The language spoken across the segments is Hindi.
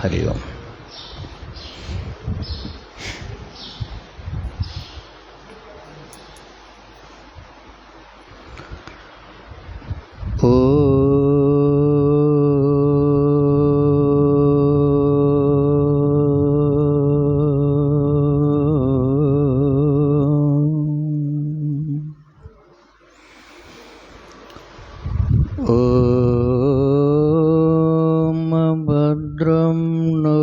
हरि ओम। भद्रं नो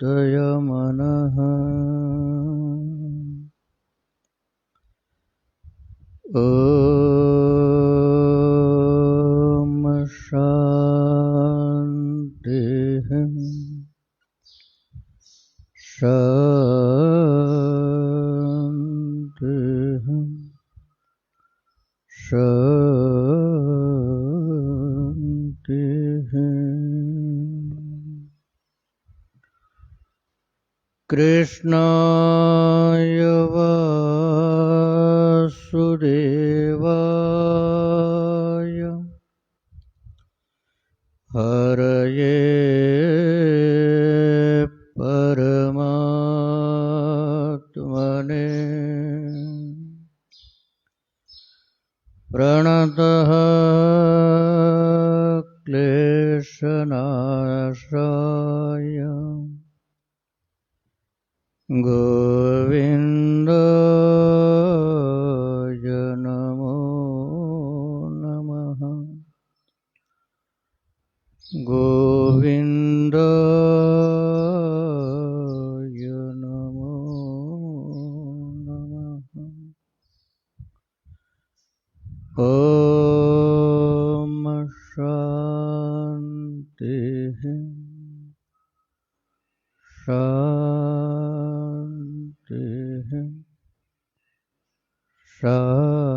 अभिवादयमनः ॐ शान्तिः शान्तिः शान्तिः। कृष्णाय वासुदेवाय हरये परमात्मने प्रणतः क्लेशनाशाय गोविन्दाय नमो नमः। गोविन्दाय नमो नमः। ॐ शान्तिः शान्तिः शान्तिः।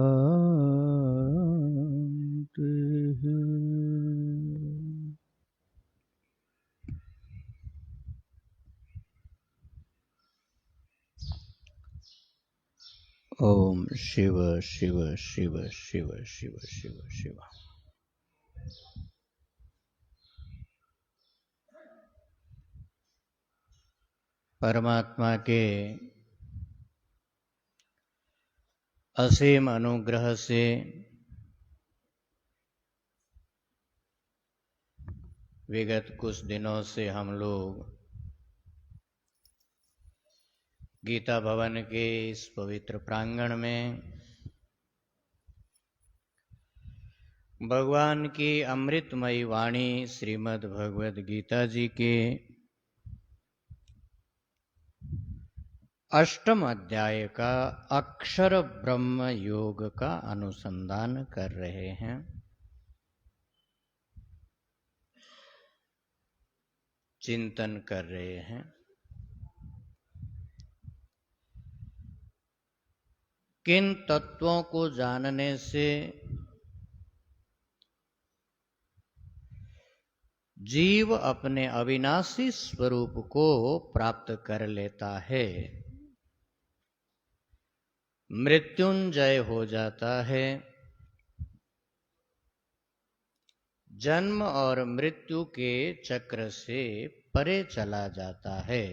ओम शिव शिव शिव शिव शिव शिव शिव। परमात्मा के असीम अनुग्रह से विगत कुछ दिनों से हम लोग गीता भवन के इस पवित्र प्रांगण में भगवान की अमृतमयी वाणी श्रीमद् भगवद गीता जी के अष्टम अध्याय का अक्षर ब्रह्म योग का अनुसंधान कर रहे हैं। चिंतन कर रहे हैं। किन तत्वों को जानने से जीव अपने अविनाशी स्वरूप को प्राप्त कर लेता है, मृत्युंजय हो जाता है, जन्म और मृत्यु के चक्र से परे चला जाता है।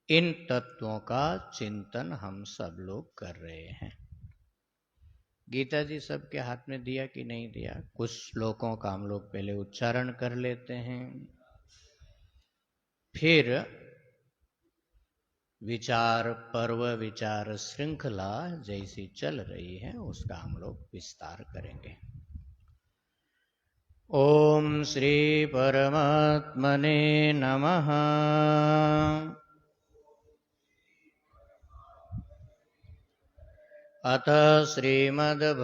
इन तत्वों का चिंतन हम सब लोग कर रहे हैं। गीता जी सबके हाथ में दिया कि नहीं दिया? कुछ श्लोकों का हम लोग पहले उच्चारण कर लेते हैं, फिर विचार पर्व, विचार श्रृंखला जैसी चल रही है उसका हम लोग विस्तार करेंगे। ओम श्री परमात्मने नमः। अथ श्रीमद्भगवद्गीता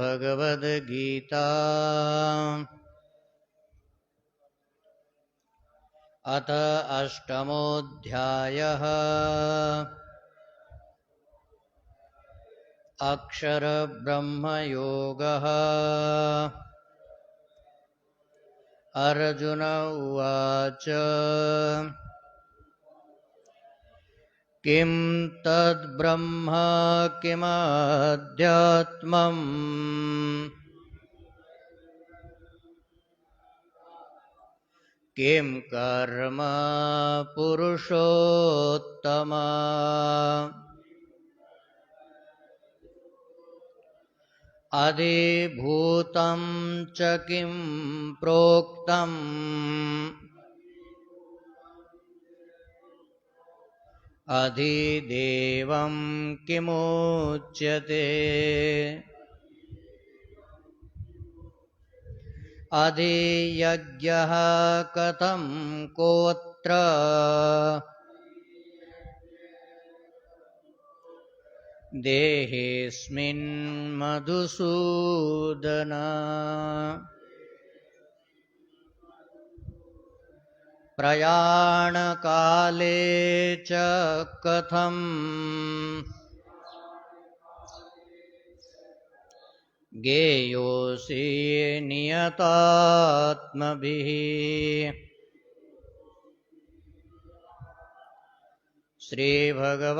अथ अष्टमोऽध्यायः अक्षर ब्रह्मयोगः। अर्जुन उवाच किं तद् ब्रह्म किमध्यात्मम् किं कर्म पुरुषोत्तम अधिभूतं च किं प्रोक्तम् अधिदेवं किमुच्यते अधियज्ञः कथं कोत्र देहेऽस्मिन् मधुसूदन प्रयाणकाले च कथं ज्ञेयोऽसि नियतात्मभिः श्रीभगवानुवाच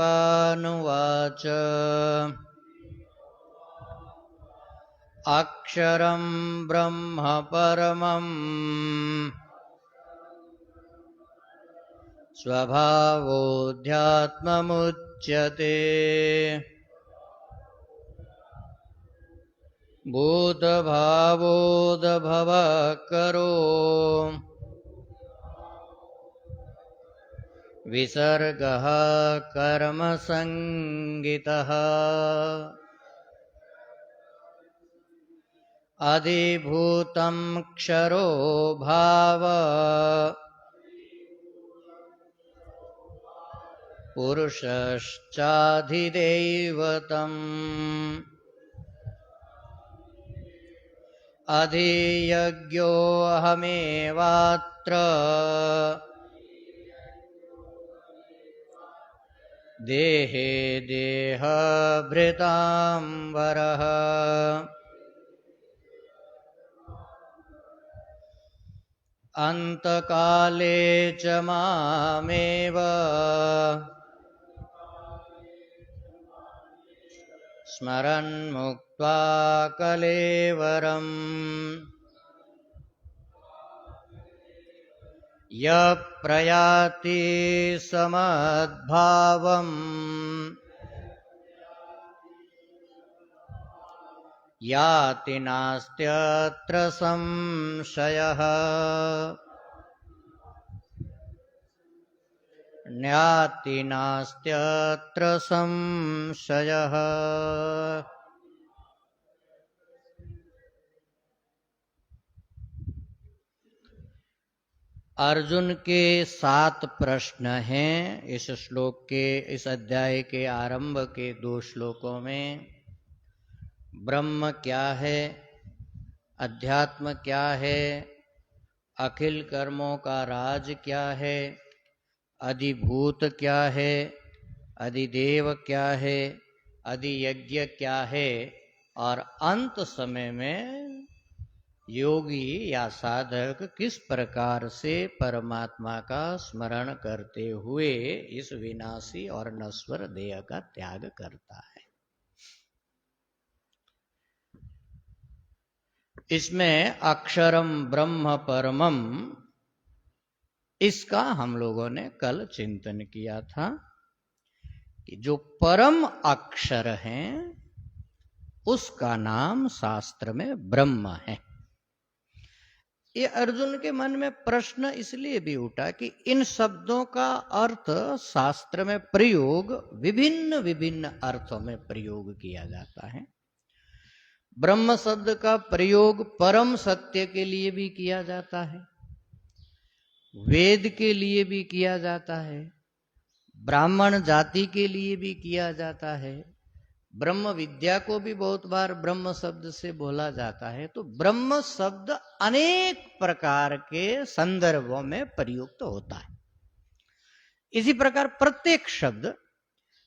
अक्षरं ब्रह्म परमं स्वभावोऽध्यात्ममुच्यते भूतभावोद्भवः करो विसर्गः कर्मसंगितः अधिभूतं क्षरो भाव पुरुषश्चाधिदैवतम् अधियज्ञोऽहमेवात्र देहे देहभृताम्बरः अन्तकाले च मामेव स्मरन् मुक्त्वा कलेवरम् यः प्रयाति समद्भावम् याति नास्त्यत्र संशयः ज्ञाति नास्त्यत्र संशयः। अर्जुन के 7 प्रश्न हैं इस श्लोक के, इस अध्याय के आरंभ के 2 श्लोकों में। ब्रह्म क्या है, अध्यात्म क्या है, अखिल कर्मों का राज क्या है, अधिभूत क्या है, अधिदेव क्या है, अधियज्ञ क्या है, और अंत समय में योगी या साधक किस प्रकार से परमात्मा का स्मरण करते हुए इस विनाशी और नश्वर देह का त्याग करता है। इसमें अक्षरम ब्रह्म परमम, इसका हम लोगों ने कल चिंतन किया था कि जो परम अक्षर है उसका नाम शास्त्र में ब्रह्म है। ये अर्जुन के मन में प्रश्न इसलिए भी उठा कि इन शब्दों का अर्थ शास्त्र में प्रयोग विभिन्न विभिन्न अर्थों में प्रयोग किया जाता है। ब्रह्म शब्द का प्रयोग परम सत्य के लिए भी किया जाता है, वेद के लिए भी किया जाता है, ब्राह्मण जाति के लिए भी किया जाता है, ब्रह्म विद्या को भी बहुत बार ब्रह्म शब्द से बोला जाता है। तो ब्रह्म शब्द अनेक प्रकार के संदर्भों में प्रयुक्त होता है। इसी प्रकार प्रत्येक शब्द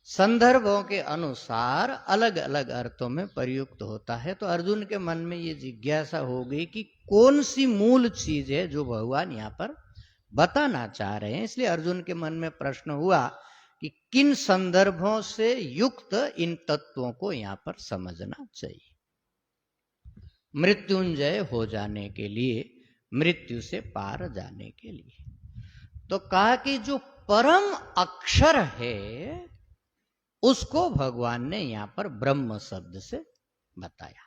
संदर्भों के अनुसार अलग अलग अर्थों में प्रयुक्त होता है। तो अर्जुन के मन में ये जिज्ञासा हो गई कि कौन सी मूल चीज है जो भगवान यहाँ पर बताना चाह रहे हैं। इसलिए अर्जुन के मन में प्रश्न हुआ कि किन संदर्भों से युक्त इन तत्वों को यहां पर समझना चाहिए। मृत्युंजय हो जाने के लिए, मृत्यु से पार जाने के लिए। तो कहा कि जो परम अक्षर है उसको भगवान ने यहां पर ब्रह्म शब्द से बताया।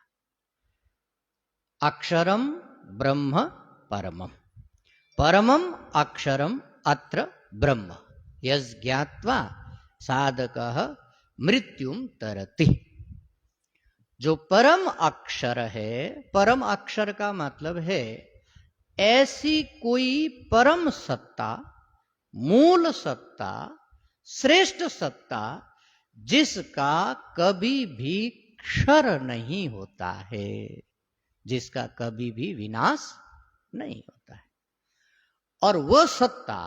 अक्षरम ब्रह्म परमम, परमम अक्षरम अत्र ब्रह्म, यज्ञात्वा साधकः मृत्युम तरति। जो परम अक्षर है, परम अक्षर का मतलब है ऐसी कोई परम सत्ता, मूल सत्ता, श्रेष्ठ सत्ता जिसका कभी भी क्षर नहीं होता है, जिसका कभी भी विनाश नहीं होता है। और वह सत्ता,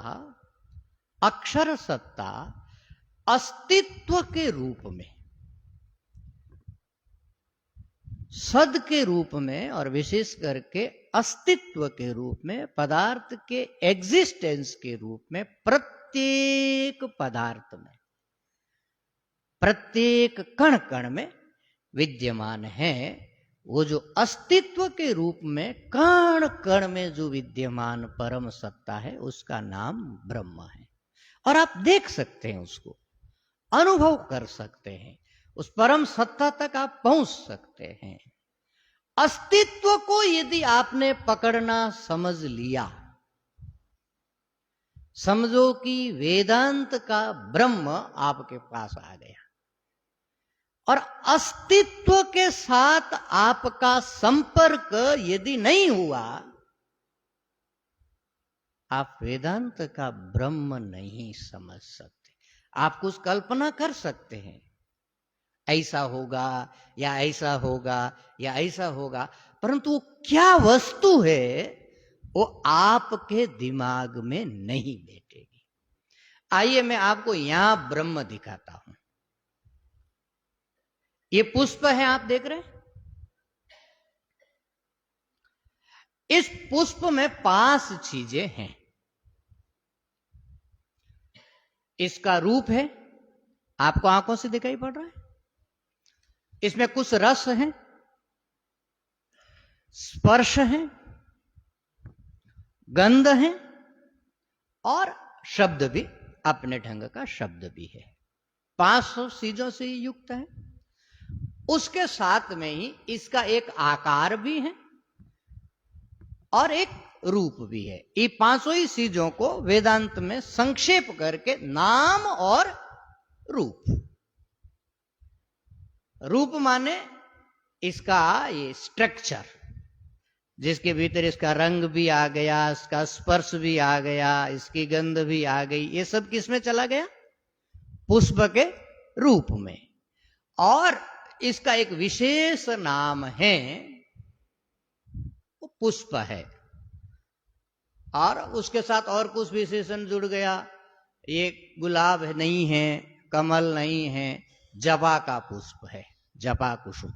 अक्षर सत्ता, अस्तित्व के रूप में, सद के रूप में और विशेष करके अस्तित्व के रूप में, पदार्थ के एग्जिस्टेंस के रूप में, प्रत्येक पदार्थ में, प्रत्येक कण कण में विद्यमान है। वो जो अस्तित्व के रूप में कण कण में जो विद्यमान परम सत्ता है उसका नाम ब्रह्म है। और आप देख सकते हैं, उसको अनुभव कर सकते हैं, उस परम सत्ता तक आप पहुंच सकते हैं। अस्तित्व को यदि आपने पकड़ना समझ लिया, समझो कि वेदांत का ब्रह्म आपके पास आ गया, और अस्तित्व के साथ आपका संपर्क यदि नहीं हुआ, आप वेदांत का ब्रह्म नहीं समझ सकते। आप कुछ कल्पना कर सकते हैं, ऐसा होगा या ऐसा होगा या ऐसा होगा, परंतु वो क्या वस्तु है वो आपके दिमाग में नहीं बैठेगी। आइए मैं आपको यहां ब्रह्म दिखाता हूं। ये पुष्प है, आप देख रहे हैं। इस पुष्प में 5 चीजें हैं। इसका रूप है, आपको आंखों से दिखाई पड़ रहा है। इसमें कुछ रस है, स्पर्श है, गंध है, और शब्द भी अपने ढंग का शब्द भी है। 500 चीजों से युक्त है। उसके साथ में ही इसका एक आकार भी है और एक रूप भी है। ये 500 ही चीजों को वेदांत में संक्षेप करके नाम और रूप, रूप माने इसका ये स्ट्रक्चर, जिसके भीतर इसका रंग भी आ गया, इसका स्पर्श भी आ गया, इसकी गंध भी आ गई, ये सब किसमें चला गया? पुष्प के रूप में। और इसका एक विशेष नाम है, वो पुष्प है। और उसके साथ और कुछ विशेषण जुड़ गया। ये गुलाब नहीं है, कमल नहीं है, जपा का पुष्प है, जपा कुसुम।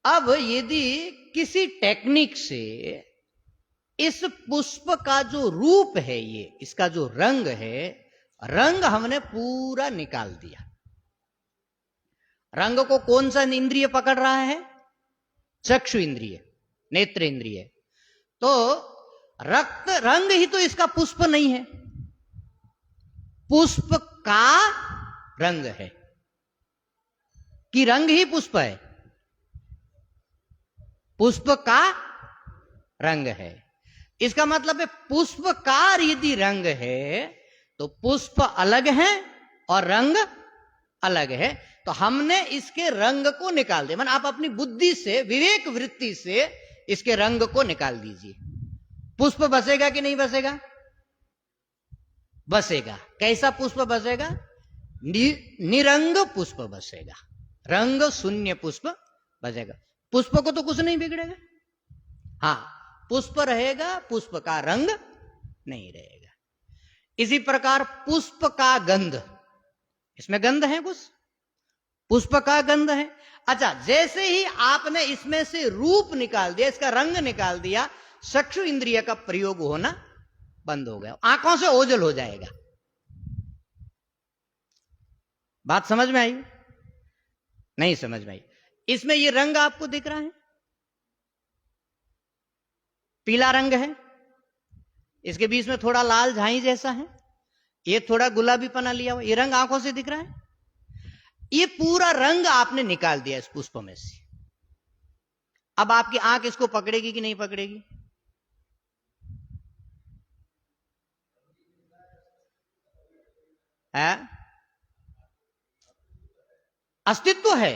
अब यदि किसी टेक्निक से इस पुष्प का जो रूप है, ये इसका जो रंग है, रंग हमने पूरा निकाल दिया। रंग को कौन सा इंद्रिय पकड़ रहा है? चक्षु इंद्रिय, नेत्र इंद्रिय। तो रक्त रंग ही तो इसका पुष्प नहीं है, पुष्प का रंग है कि रंग ही पुष्प है? पुष्प का रंग है। इसका मतलब है पुष्प का यदि रंग है तो पुष्प अलग है और रंग अलग है। तो हमने इसके रंग को निकाल दिया। आप अपनी बुद्धि से, विवेक वृत्ति से इसके रंग को निकाल दीजिए। पुष्प बसेगा कि नहीं बसेगा? बसेगा। कैसा पुष्प बसेगा? निरंग पुष्प बसेगा, रंग शून्य पुष्प बसेगा। पुष्प को तो कुछ नहीं बिगड़ेगा। हां, पुष्प रहेगा, पुष्प का रंग नहीं रहेगा। इसी प्रकार पुष्प का गंध, इसमें गंध है, कुछ पुष्प का गंध है। अच्छा, जैसे ही आपने इसमें से रूप निकाल दिया, इसका रंग निकाल दिया, चक्षु इंद्रिय का प्रयोग होना बंद हो गया, आंखों से ओझल हो जाएगा। बात समझ में आई? नहीं समझ में आई। इसमें ये रंग आपको दिख रहा है, पीला रंग है, इसके बीच में थोड़ा लाल झाई जैसा है, ये थोड़ा गुलाबी पना लिया हुआ, ये रंग आंखों से दिख रहा है। ये पूरा रंग आपने निकाल दिया इस पुष्प में से। अब आपकी आंख इसको पकड़ेगी कि नहीं पकड़ेगी? है, अस्तित्व है,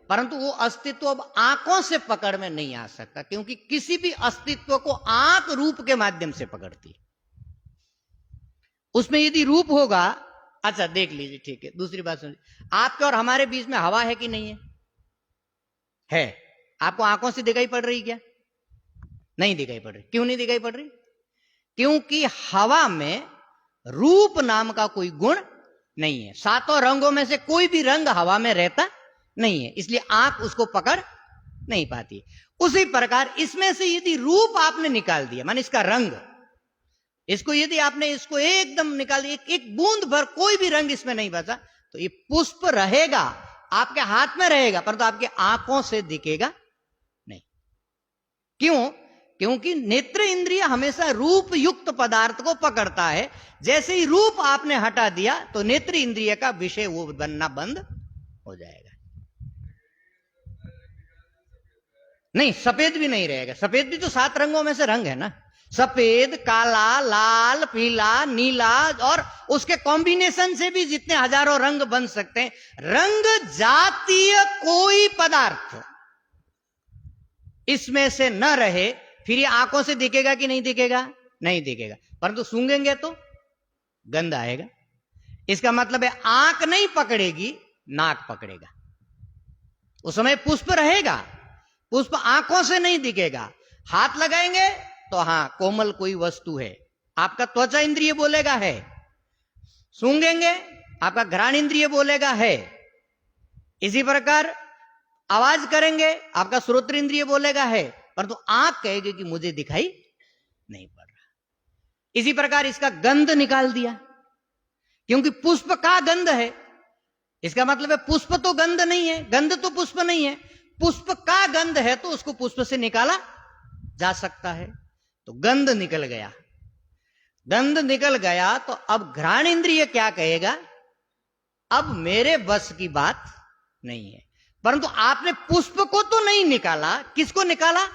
परंतु वो अस्तित्व अब आंखों से पकड़ में नहीं आ सकता, क्योंकि किसी भी अस्तित्व को आंख रूप के माध्यम से पकड़ती। उसमें यदि रूप होगा, अच्छा देख लीजिए, ठीक है, दूसरी बात सुनिए, आपके और हमारे बीच में हवा है कि नहीं है? है। आपको आंखों से दिखाई पड़ रही क्या? नहीं दिखाई पड़ रही। क्यों नहीं दिखाई पड़ रही? क्योंकि हवा में रूप नाम का कोई गुण नहीं है। सातों रंगों में से कोई भी रंग हवा में रहता नहीं है, इसलिए आंख उसको पकड़ नहीं पाती। उसी प्रकार इसमें से यदि रूप आपने निकाल दिया, मान इसका रंग, इसको यदि आपने इसको एकदम निकाल दिया, एक बूंद भर कोई भी रंग इसमें नहीं बचा, तो ये पुष्प रहेगा, आपके हाथ में रहेगा, परंतु आपके आंखों से दिखेगा नहीं। क्यों? क्योंकि नेत्र इंद्रिय हमेशा रूप युक्त पदार्थ को पकड़ता है। जैसे ही रूप आपने हटा दिया तो नेत्र इंद्रिय का विषय वो बनना बंद हो जाएगा। नहीं, सफेद भी नहीं रहेगा। सफेद भी तो 7 रंगों में से रंग है ना। सफेद, काला, लाल, पीला, नीला, और उसके कॉम्बिनेशन से भी जितने हजारों रंग बन सकते हैं। रंग जातीय कोई पदार्थ इसमें से न रहे, फिर ये आंखों से दिखेगा कि नहीं दिखेगा? नहीं दिखेगा, परंतु सूंघेंगे तो गंध आएगा। इसका मतलब है आंख नहीं पकड़ेगी, नाक पकड़ेगा। उस समय पुष्प रहेगा, पुष्प आंखों से नहीं दिखेगा। हाथ लगाएंगे तो हां, कोमल कोई वस्तु है, आपका त्वचा इंद्रिय बोलेगा है। सूंघेंगे, आपका घ्राण इंद्रिय बोलेगा है। इसी प्रकार आवाज करेंगे, आपका श्रोत्र इंद्रिय बोलेगा है, परंतु आंख कहेगी कि मुझे दिखाई नहीं पड़ रहा। इसी प्रकार इसका गंध निकाल दिया, क्योंकि पुष्प का गंध है। इसका मतलब है पुष्प तो गंध नहीं है, गंध तो पुष्प नहीं है, पुष्प का गंध है, तो उसको पुष्प से निकाला जा सकता है। तो गंध निकल गया। गंध निकल गया तो अब घ्राण इंद्रिय क्या कहेगा? अब मेरे बस की बात नहीं है। परंतु आपने पुष्प को तो नहीं निकाला, किसको निकाला?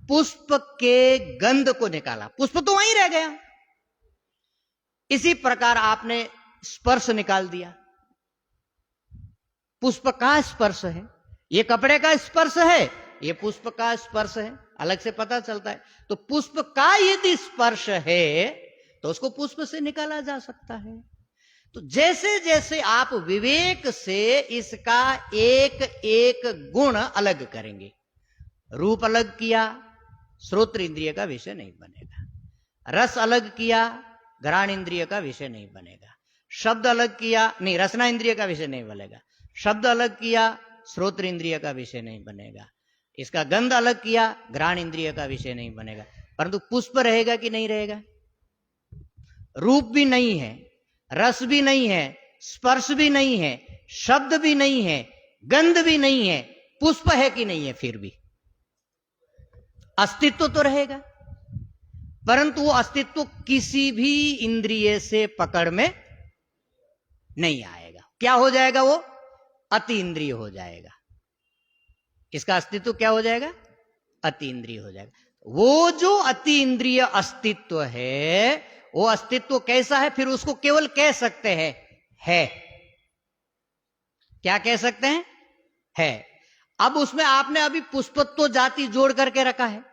पुष्प के गंध को निकाला, पुष्प तो वहीं रह गया। इसी प्रकार आपने स्पर्श निकाल दिया। पुष्प का स्पर्श है, ये कपड़े का स्पर्श है, ये पुष्प का स्पर्श है, अलग से पता चलता है। तो पुष्प का यदि स्पर्श है तो उसको पुष्प से निकाला जा सकता है। तो जैसे जैसे आप विवेक से इसका एक एक गुण अलग करेंगे, रूप अलग किया, श्रोत्र इंद्रिय का विषय नहीं बनेगा। रस अलग किया, घ्राण इंद्रिय का विषय नहीं बनेगा। शब्द अलग किया, नहीं, रसना इंद्रिय का विषय नहीं बनेगा। शब्द अलग किया, श्रोत्र इंद्रिय का विषय नहीं बनेगा। इसका गंध अलग किया, घ्राण इंद्रिय का विषय नहीं बनेगा। परंतु पुष्प रहेगा कि नहीं रहेगा? रूप भी नहीं है, रस भी नहीं है, स्पर्श भी नहीं है, शब्द भी नहीं है, गंध भी नहीं है, पुष्प है कि नहीं है? फिर भी अस्तित्व तो रहेगा, परंतु वो अस्तित्व किसी भी इंद्रिय से पकड़ में नहीं आएगा। क्या हो जाएगा? वो अति इंद्रिय हो जाएगा। इसका अस्तित्व क्या हो जाएगा? अति इंद्रिय हो जाएगा। वो जो अति इंद्रिय अस्तित्व है, वो अस्तित्व कैसा है? फिर उसको केवल कह सकते हैं है। क्या कह सकते हैं? है। अब उसमें आपने अभी पुष्पत्व जाति जोड़ करके रखा है।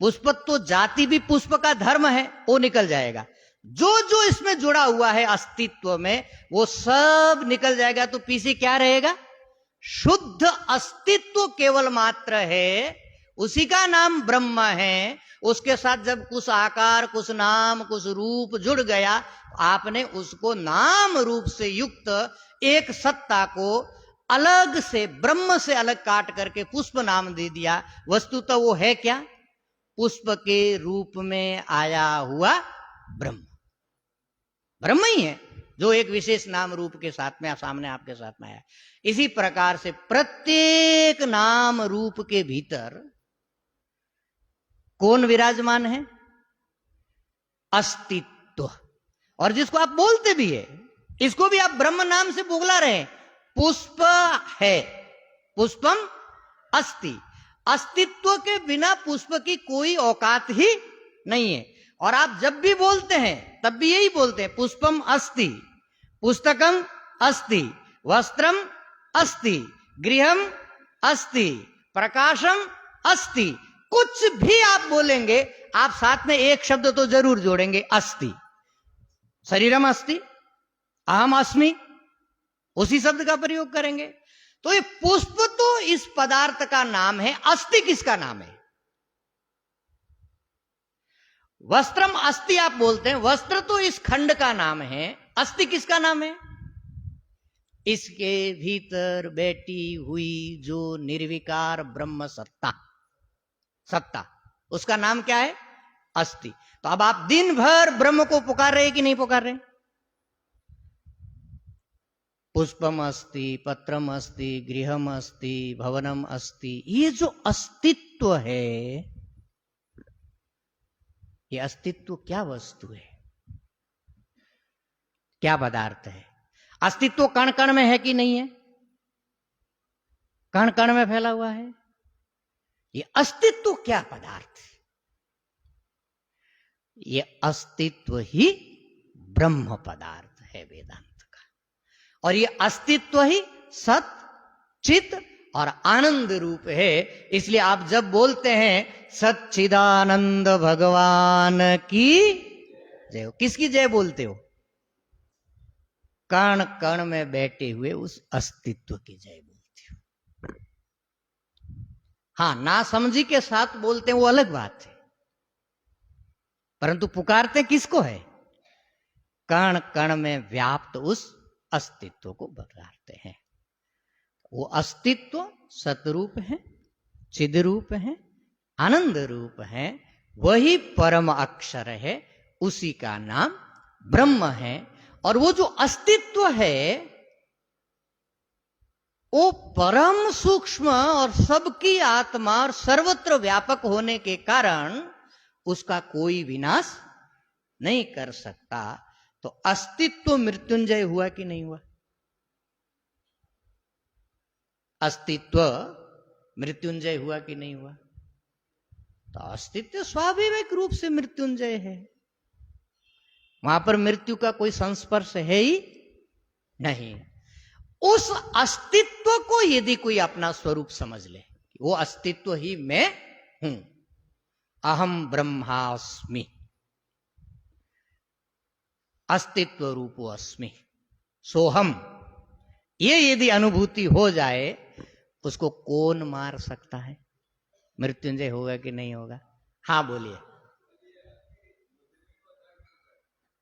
पुष्पत्व जाति भी पुष्प का धर्म है, वो निकल जाएगा। जो जो इसमें जुड़ा हुआ है अस्तित्व में, वो सब निकल जाएगा। तो पीछे क्या रहेगा? शुद्ध अस्तित्व केवल मात्र है, उसी का नाम ब्रह्म है। उसके साथ जब कुछ आकार, कुछ नाम, कुछ रूप जुड़ गया, आपने उसको नाम रूप से युक्त एक सत्ता को अलग से, ब्रह्म से अलग काट करके पुष्प नाम दे दिया। वस्तुतः तो वो है क्या? पुष्प के रूप में आया हुआ पुष्प। ब्रह्म, ब्रह्म ही है जो एक विशेष नाम रूप के साथ में सामने आपके साथ में आया। इसी प्रकार से प्रत्येक नाम रूप के भीतर कौन विराजमान है? अस्तित्व। और जिसको आप बोलते भी है, इसको भी आप ब्रह्म नाम से बुला रहे हैं। पुष्प है, पुष्पम अस्ति। अस्तित्व के बिना पुष्प की कोई औकात ही नहीं है। और आप जब भी बोलते हैं तब भी यही बोलते हैं, पुष्पम अस्ति, पुस्तकम अस्ति, वस्त्रम अस्ति, गृहम अस्ति, प्रकाशम अस्ति। कुछ भी आप बोलेंगे, आप साथ में एक शब्द तो जरूर जोड़ेंगे, अस्ति। शरीरम अस्ति, अहम अस्मि, उसी शब्द का प्रयोग करेंगे। तो ये पुष्प तो इस पदार्थ का नाम है, अस्ति किसका नाम है? वस्त्रम अस्ति आप बोलते हैं, वस्त्र तो इस खंड का नाम है, अस्ति किसका नाम है? इसके भीतर बैठी हुई जो निर्विकार ब्रह्म सत्ता, सत्ता, उसका नाम क्या है? अस्ति। तो अब आप दिन भर ब्रह्म को पुकार रहे कि नहीं पुकार रहे? पुष्पम अस्ति, पत्रम अस्ति, गृहम अस्ति, भवनम अस्ति। ये जो अस्तित्व है, ये अस्तित्व क्या वस्तु है, क्या पदार्थ है? अस्तित्व कण कण में है कि नहीं है? कण कण में फैला हुआ है। ये अस्तित्व क्या पदार्थ है? ये अस्तित्व ही ब्रह्म पदार्थ है वेदांत का। और ये अस्तित्व ही सत, चित और आनंद रूप है। इसलिए आप जब बोलते हैं सच्चिदानंद भगवान की जय हो, किसकी जय बोलते हो? कण कण में बैठे हुए उस अस्तित्व की जय बोलते हो। हां, ना समझी के साथ बोलते हैं वो अलग बात है, परंतु पुकारते किसको है? कण कण में व्याप्त उस अस्तित्व को पुकारते हैं। वो अस्तित्व सतरूप है, चिद रूप है, आनंद रूप है, वही परम अक्षर है, उसी का नाम ब्रह्म है। और वो जो अस्तित्व है वो परम सूक्ष्म और सबकी आत्मा और सर्वत्र व्यापक होने के कारण उसका कोई विनाश नहीं कर सकता। तो अस्तित्व मृत्युंजय हुआ कि नहीं हुआ? अस्तित्व मृत्युंजय हुआ कि नहीं हुआ? तो अस्तित्व स्वाभाविक रूप से मृत्युंजय है, वहां पर मृत्यु का कोई संस्पर्श है ही नहीं। उस अस्तित्व को यदि कोई अपना स्वरूप समझ ले, वो अस्तित्व ही मैं हूं, अहम ब्रह्मास्मि, अस्तित्व रूपो अस्मि, सोहम, ये यदि अनुभूति हो जाए, उसको कौन मार सकता है? मृत्युंजय होगा कि नहीं होगा? हां बोलिए।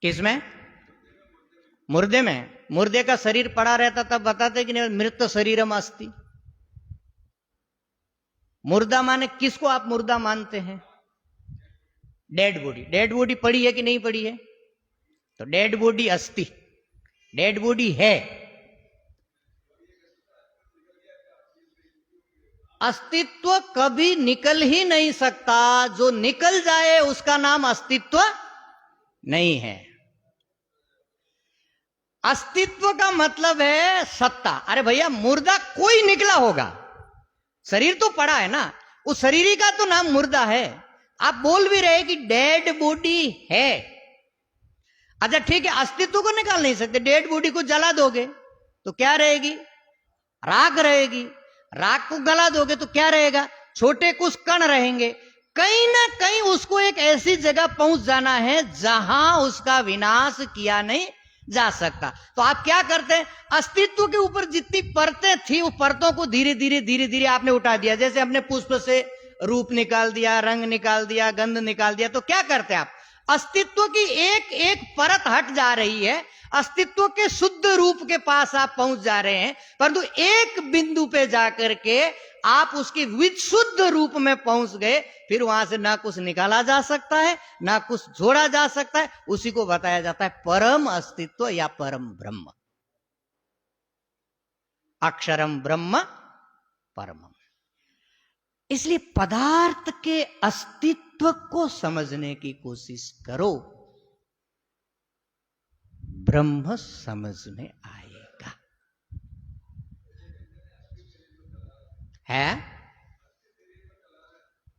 किसमें? मुर्दे में। मुर्दे का शरीर पड़ा रहता तब बताते कि नहीं मृत शरीरम अस्ति। मुर्दा माने किसको आप मुर्दा मानते हैं? Dead body. डेड बॉडी पड़ी है कि नहीं पड़ी है? तो डेड बॉडी अस्ति, डेड बॉडी है। अस्तित्व कभी निकल ही नहीं सकता, जो निकल जाए उसका नाम अस्तित्व नहीं है। अस्तित्व का मतलब है सत्ता। अरे भैया, मुर्दा कोई निकला होगा, शरीर तो पड़ा है ना, उस शरीर का तो नाम मुर्दा है। आप बोल भी रहे कि डेड बॉडी है, अच्छा ठीक है, अस्तित्व को निकाल नहीं सकते। डेड बॉडी को जला दोगे तो क्या रहेगी? राख रहेगी। राख को गला दोगे तो क्या रहेगा? छोटे कुछ कण रहेंगे। कहीं ना कहीं उसको एक ऐसी जगह पहुंच जाना है जहां उसका विनाश किया नहीं जा सकता। तो आप क्या करते हैं? अस्तित्व के ऊपर जितनी परतें थी, वो परतों को धीरे धीरे धीरे धीरे आपने उठा दिया। जैसे अपने पुष्प से रूप निकाल दिया, रंग निकाल दिया, गंध निकाल दिया, तो क्या करते हैं आप? अस्तित्व की एक एक परत हट जा रही है, अस्तित्व के शुद्ध रूप के पास आप पहुंच जा रहे हैं, परंतु एक बिंदु पे जाकर के आप उसके विशुद्ध रूप में पहुंच गए, फिर वहां से ना कुछ निकाला जा सकता है, ना कुछ जोड़ा जा सकता है। उसी को बताया जाता है परम अस्तित्व या परम ब्रह्म। अक्षरम ब्रह्म परमम। इसलिए पदार्थ के अस्तित्व को समझने की कोशिश करो, ब्रह्म समझ में आएगा। है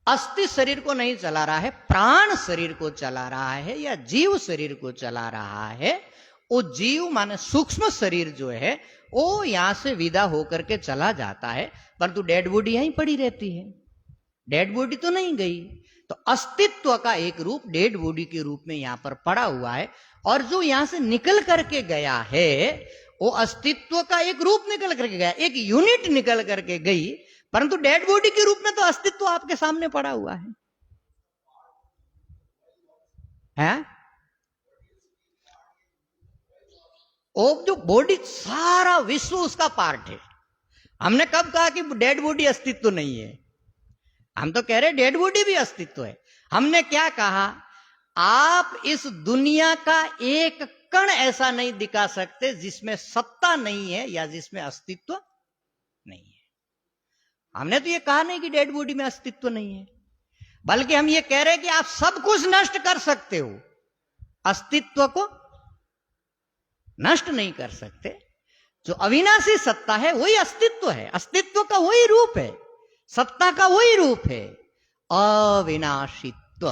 अस्थि शरीर को नहीं चला रहा है, प्राण शरीर को चला रहा है या जीव शरीर को चला रहा है। वो जीव माने सूक्ष्म शरीर जो है वो यहां से विदा होकर के चला जाता है, परंतु डेड बॉडी यहीं पड़ी रहती है, डेड बॉडी तो नहीं गई। तो अस्तित्व का एक रूप डेड बॉडी के रूप में यहां पर पड़ा हुआ है, और जो यहां से निकल करके गया है वो अस्तित्व का एक रूप निकल करके गया, एक यूनिट निकल करके गई, परंतु डेड बॉडी के रूप में तो अस्तित्व आपके सामने पड़ा हुआ है। वो जो बॉडी सारा विश्व उसका पार्ट है। हमने कब कहा कि डेड बॉडी अस्तित्व नहीं है? हम तो कह रहे डेड बॉडी भी अस्तित्व है। हमने क्या कहा? आप इस दुनिया का एक कण ऐसा नहीं दिखा सकते जिसमें सत्ता नहीं है या जिसमें अस्तित्व नहीं है। हमने तो ये कहा नहीं कि डेड बॉडी में अस्तित्व नहीं है, बल्कि हम ये कह रहे हैं कि आप सब कुछ नष्ट कर सकते हो, अस्तित्व को नष्ट नहीं कर सकते। जो अविनाशी सत्ता है वही अस्तित्व है, अस्तित्व का वही रूप है, सत्ता का वही रूप है, अविनाशित्व।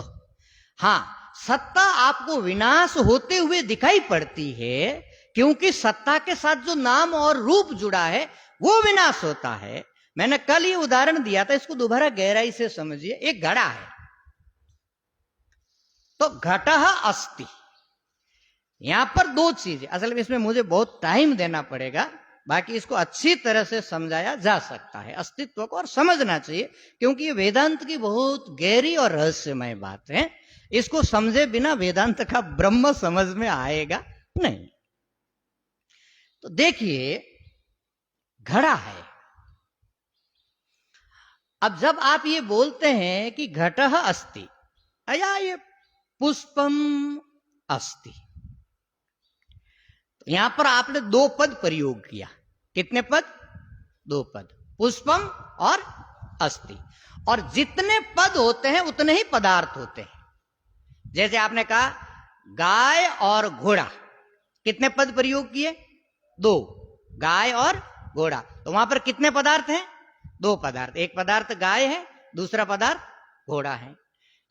हां, सत्ता आपको विनाश होते हुए दिखाई पड़ती है, क्योंकि सत्ता के साथ जो नाम और रूप जुड़ा है वो विनाश होता है। मैंने कल ये उदाहरण दिया था, इसको दोबारा गहराई से समझिए। एक घड़ा है, तो घटः अस्ति। यहां पर दो चीजें, असल में इसमें मुझे बहुत टाइम देना पड़ेगा, बाकी इसको अच्छी तरह से समझाया जा सकता है अस्तित्व को, और समझना चाहिए, क्योंकि ये वेदांत की बहुत गहरी और रहस्यमय बात है। इसको समझे बिना वेदांत का ब्रह्म समझ में आएगा नहीं। तो देखिए, घड़ा है। अब जब आप ये बोलते हैं कि घटः अस्ति या ये पुष्पम अस्ति, यहां पर आपने दो पद प्रयोग किया। कितने पद? दो पद, पुष्पम और अस्ति। और जितने पद होते हैं उतने ही पदार्थ होते हैं। जैसे आपने कहा गाय और घोड़ा, कितने पद प्रयोग किए? दो, गाय और घोड़ा। तो वहां पर कितने पदार्थ हैं? दो पदार्थ। एक पदार्थ गाय है, दूसरा पदार्थ घोड़ा है।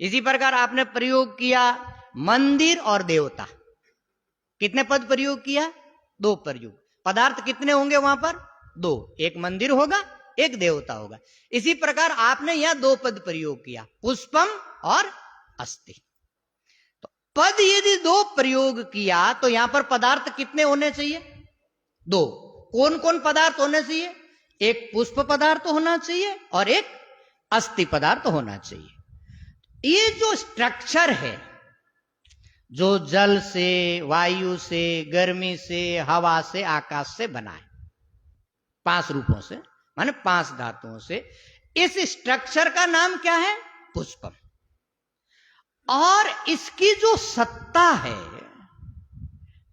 इसी प्रकार आपने प्रयोग किया मंदिर और देवता, कितने पद प्रयोग किया? दो प्रयोग। पदार्थ कितने होंगे वहां पर? दो, एक मंदिर होगा, एक देवता होगा। इसी प्रकार आपने यहां दो पद प्रयोग किया, पुष्पम और अस्ति। तो पद यदि दो प्रयोग किया तो यहां पर पदार्थ कितने होने चाहिए? दो। कौन कौन पदार्थ होने चाहिए? एक पुष्प पदार्थ होना चाहिए और एक अस्ति पदार्थ होना चाहिए। ये जो स्ट्रक्चर है, जो जल से, वायु से, गर्मी से, हवा से, आकाश से बना है, 5 रूपों से, माने 5 धातुओं से, इस स्ट्रक्चर का नाम क्या है? पुष्पम। और इसकी जो सत्ता है,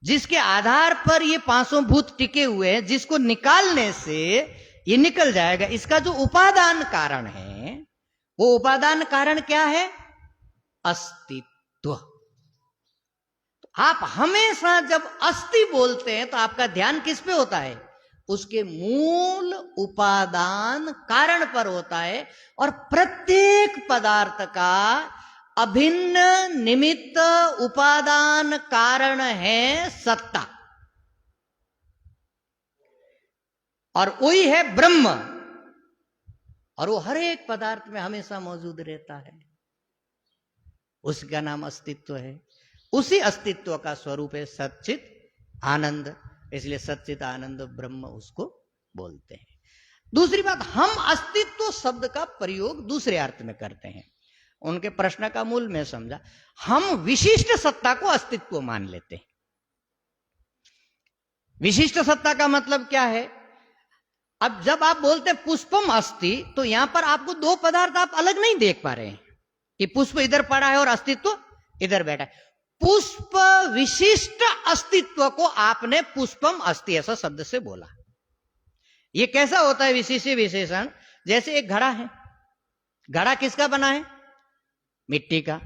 जिसके आधार पर ये 5 भूत टिके हुए हैं, जिसको निकालने से ये निकल जाएगा, इसका जो उपादान कारण है, वो उपादान कारण क्या है? अस्तित्व। आप हमेशा जब अस्ति बोलते हैं तो आपका ध्यान किस पे होता है? उसके मूल उपादान कारण पर होता है। और प्रत्येक पदार्थ का अभिन्न निमित्त उपादान कारण है सत्ता, और वही है ब्रह्म। और वो हर एक पदार्थ में हमेशा मौजूद रहता है, उसका नाम अस्तित्व है। उसी अस्तित्व का स्वरूप है सच्चित आनंद, इसलिए सच्चित आनंद ब्रह्म उसको बोलते हैं। दूसरी बात, हम अस्तित्व शब्द का प्रयोग दूसरे अर्थ में करते हैं। उनके प्रश्न का मूल मैं समझा। हम विशिष्ट सत्ता को अस्तित्व मान लेते हैं। विशिष्ट सत्ता का मतलब क्या है? अब जब आप बोलते पुष्पम अस्ति, तो यहां पर आपको दो पदार्थ आप अलग नहीं देख पा रहे हैं कि पुष्प इधर पड़ा है और अस्तित्व इधर बैठा है। पुष्प विशिष्ट अस्तित्व को आपने पुष्पम अस्ति ऐसा शब्द से बोला। यह कैसा होता है विशिष्ट विशेषण? जैसे एक घड़ा है, घड़ा किसका बना है? मिट्टी का।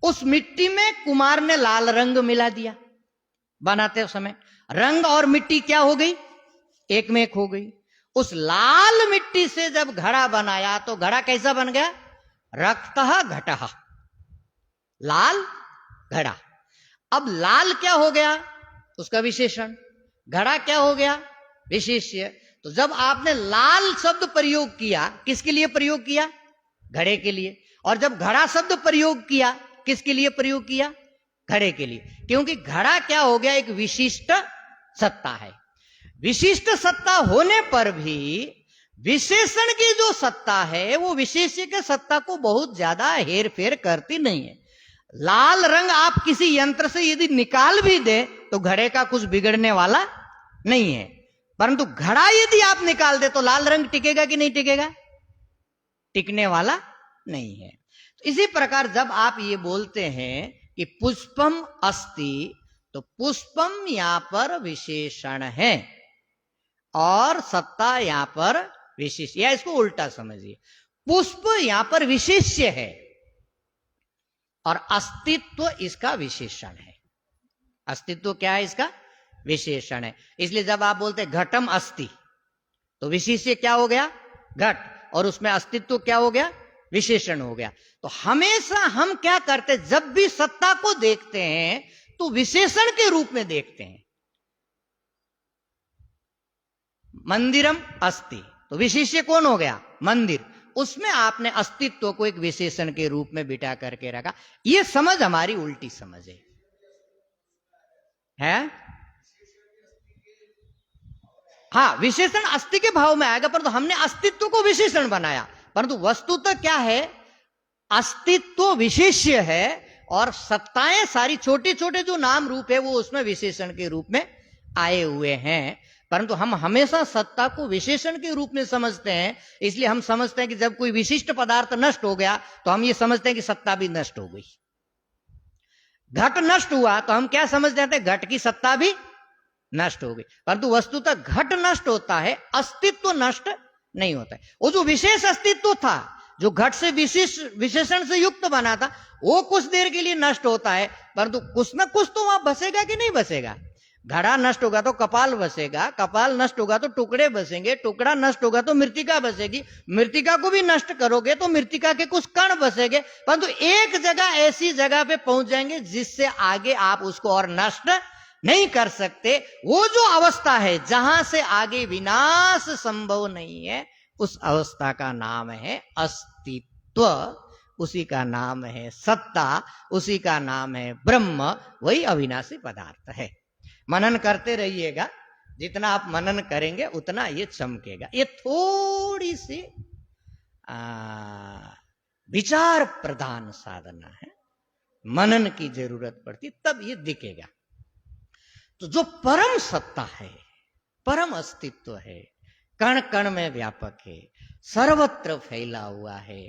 उस मिट्टी में कुमार ने लाल रंग मिला दिया बनाते समय, रंग और मिट्टी क्या हो गई? एक में एक हो गई। उस लाल मिट्टी से जब घड़ा बनाया तो घड़ा कैसा बन गया? रक्तः घटः, लाल घड़ा। अब लाल क्या हो गया? उसका विशेषण। घड़ा क्या हो गया? विशेष्य। तो जब आपने लाल शब्द प्रयोग किया, किसके लिए प्रयोग किया? घड़े के लिए। और जब घड़ा शब्द प्रयोग किया, किसके लिए प्रयोग किया? घड़े के लिए। क्योंकि घड़ा क्या हो गया? एक विशिष्ट सत्ता है। विशिष्ट सत्ता होने पर भी विशेषण की जो सत्ता है वो विशेष्य के सत्ता को बहुत ज्यादा हेर फेर करती नहीं है। लाल रंग आप किसी यंत्र से यदि निकाल भी दे तो घड़े का कुछ बिगड़ने वाला नहीं है, परंतु घड़ा यदि आप निकाल दे तो लाल रंग टिकेगा कि नहीं टिकेगा? टिकने वाला नहीं है। तो इसी प्रकार जब आप ये बोलते हैं कि पुष्पम अस्ति, तो पुष्पम यहां पर विशेषण है और सत्ता यहां पर विशेष, या इसको उल्टा समझिए, पुष्प यहां पर विशेष्य है और अस्तित्व इसका विशेषण है। अस्तित्व क्या है? इसका विशेषण है। इसलिए जब आप बोलते घटम अस्ति, तो विशेष्य क्या हो गया? घट, और उसमें अस्तित्व क्या हो गया? विशेषण हो गया। तो हमेशा हम क्या करते, जब भी सत्ता को देखते हैं तो विशेषण के रूप में देखते हैं। मंदिरम अस्ति, तो विशेष्य कौन हो गया? मंदिर। उसमें आपने अस्तित्व को एक विशेषण के रूप में बिठा करके रखा। यह समझ हमारी उल्टी समझ है? हाँ, विशेषण अस्ति के भाव में आएगा, परंतु हमने अस्तित्व को विशेषण बनाया। परंतु वस्तुतः क्या है? अस्तित्व विशेष्य है और सत्ताएं सारी छोटे छोटे जो नाम रूप है वो उसमें विशेषण के रूप में आए हुए हैं। परंतु हम हमेशा सत्ता को विशेषण के रूप में समझते हैं। इसलिए हम समझते हैं कि जब कोई विशिष्ट पदार्थ नष्ट हो गया तो हम ये समझते हैं कि सत्ता भी नष्ट हो गई। घट नष्ट हुआ तो हम क्या समझ जाते हैं? घट की सत्ता भी नष्ट हो गई। परंतु वस्तुतः घट नष्ट होता है, अस्तित्व नष्ट नहीं होता है। वो जो विशेष अस्तित्व था, जो घट से विशेषण से युक्त बना था, वो कुछ देर के लिए नष्ट होता है, परंतु कुछ ना कुछ तो वहां बसेगा कि नहीं बसेगा? घड़ा नष्ट होगा तो कपाल बसेगा, कपाल नष्ट होगा तो टुकड़े बसेंगे, टुकड़ा नष्ट होगा तो मृतिका बसेगी, मृतिका को भी नष्ट करोगे तो मृतिका के कुछ कण बसेंगे, परंतु एक जगह ऐसी जगह पे पहुंच जाएंगे जिससे आगे आप उसको और नष्ट नहीं कर सकते। वो जो अवस्था है जहां से आगे विनाश संभव नहीं है, उस अवस्था का नाम है अस्तित्व, उसी का नाम है सत्ता, उसी का नाम है ब्रह्म। वही अविनाशी पदार्थ है। मनन करते रहिएगा, जितना आप मनन करेंगे उतना ये चमकेगा। ये थोड़ी सी विचार प्रधान साधना है, मनन की जरूरत पड़ती, तब ये दिखेगा। तो जो परम सत्ता है, परम अस्तित्व है, कण कण में व्यापक है, सर्वत्र फैला हुआ है,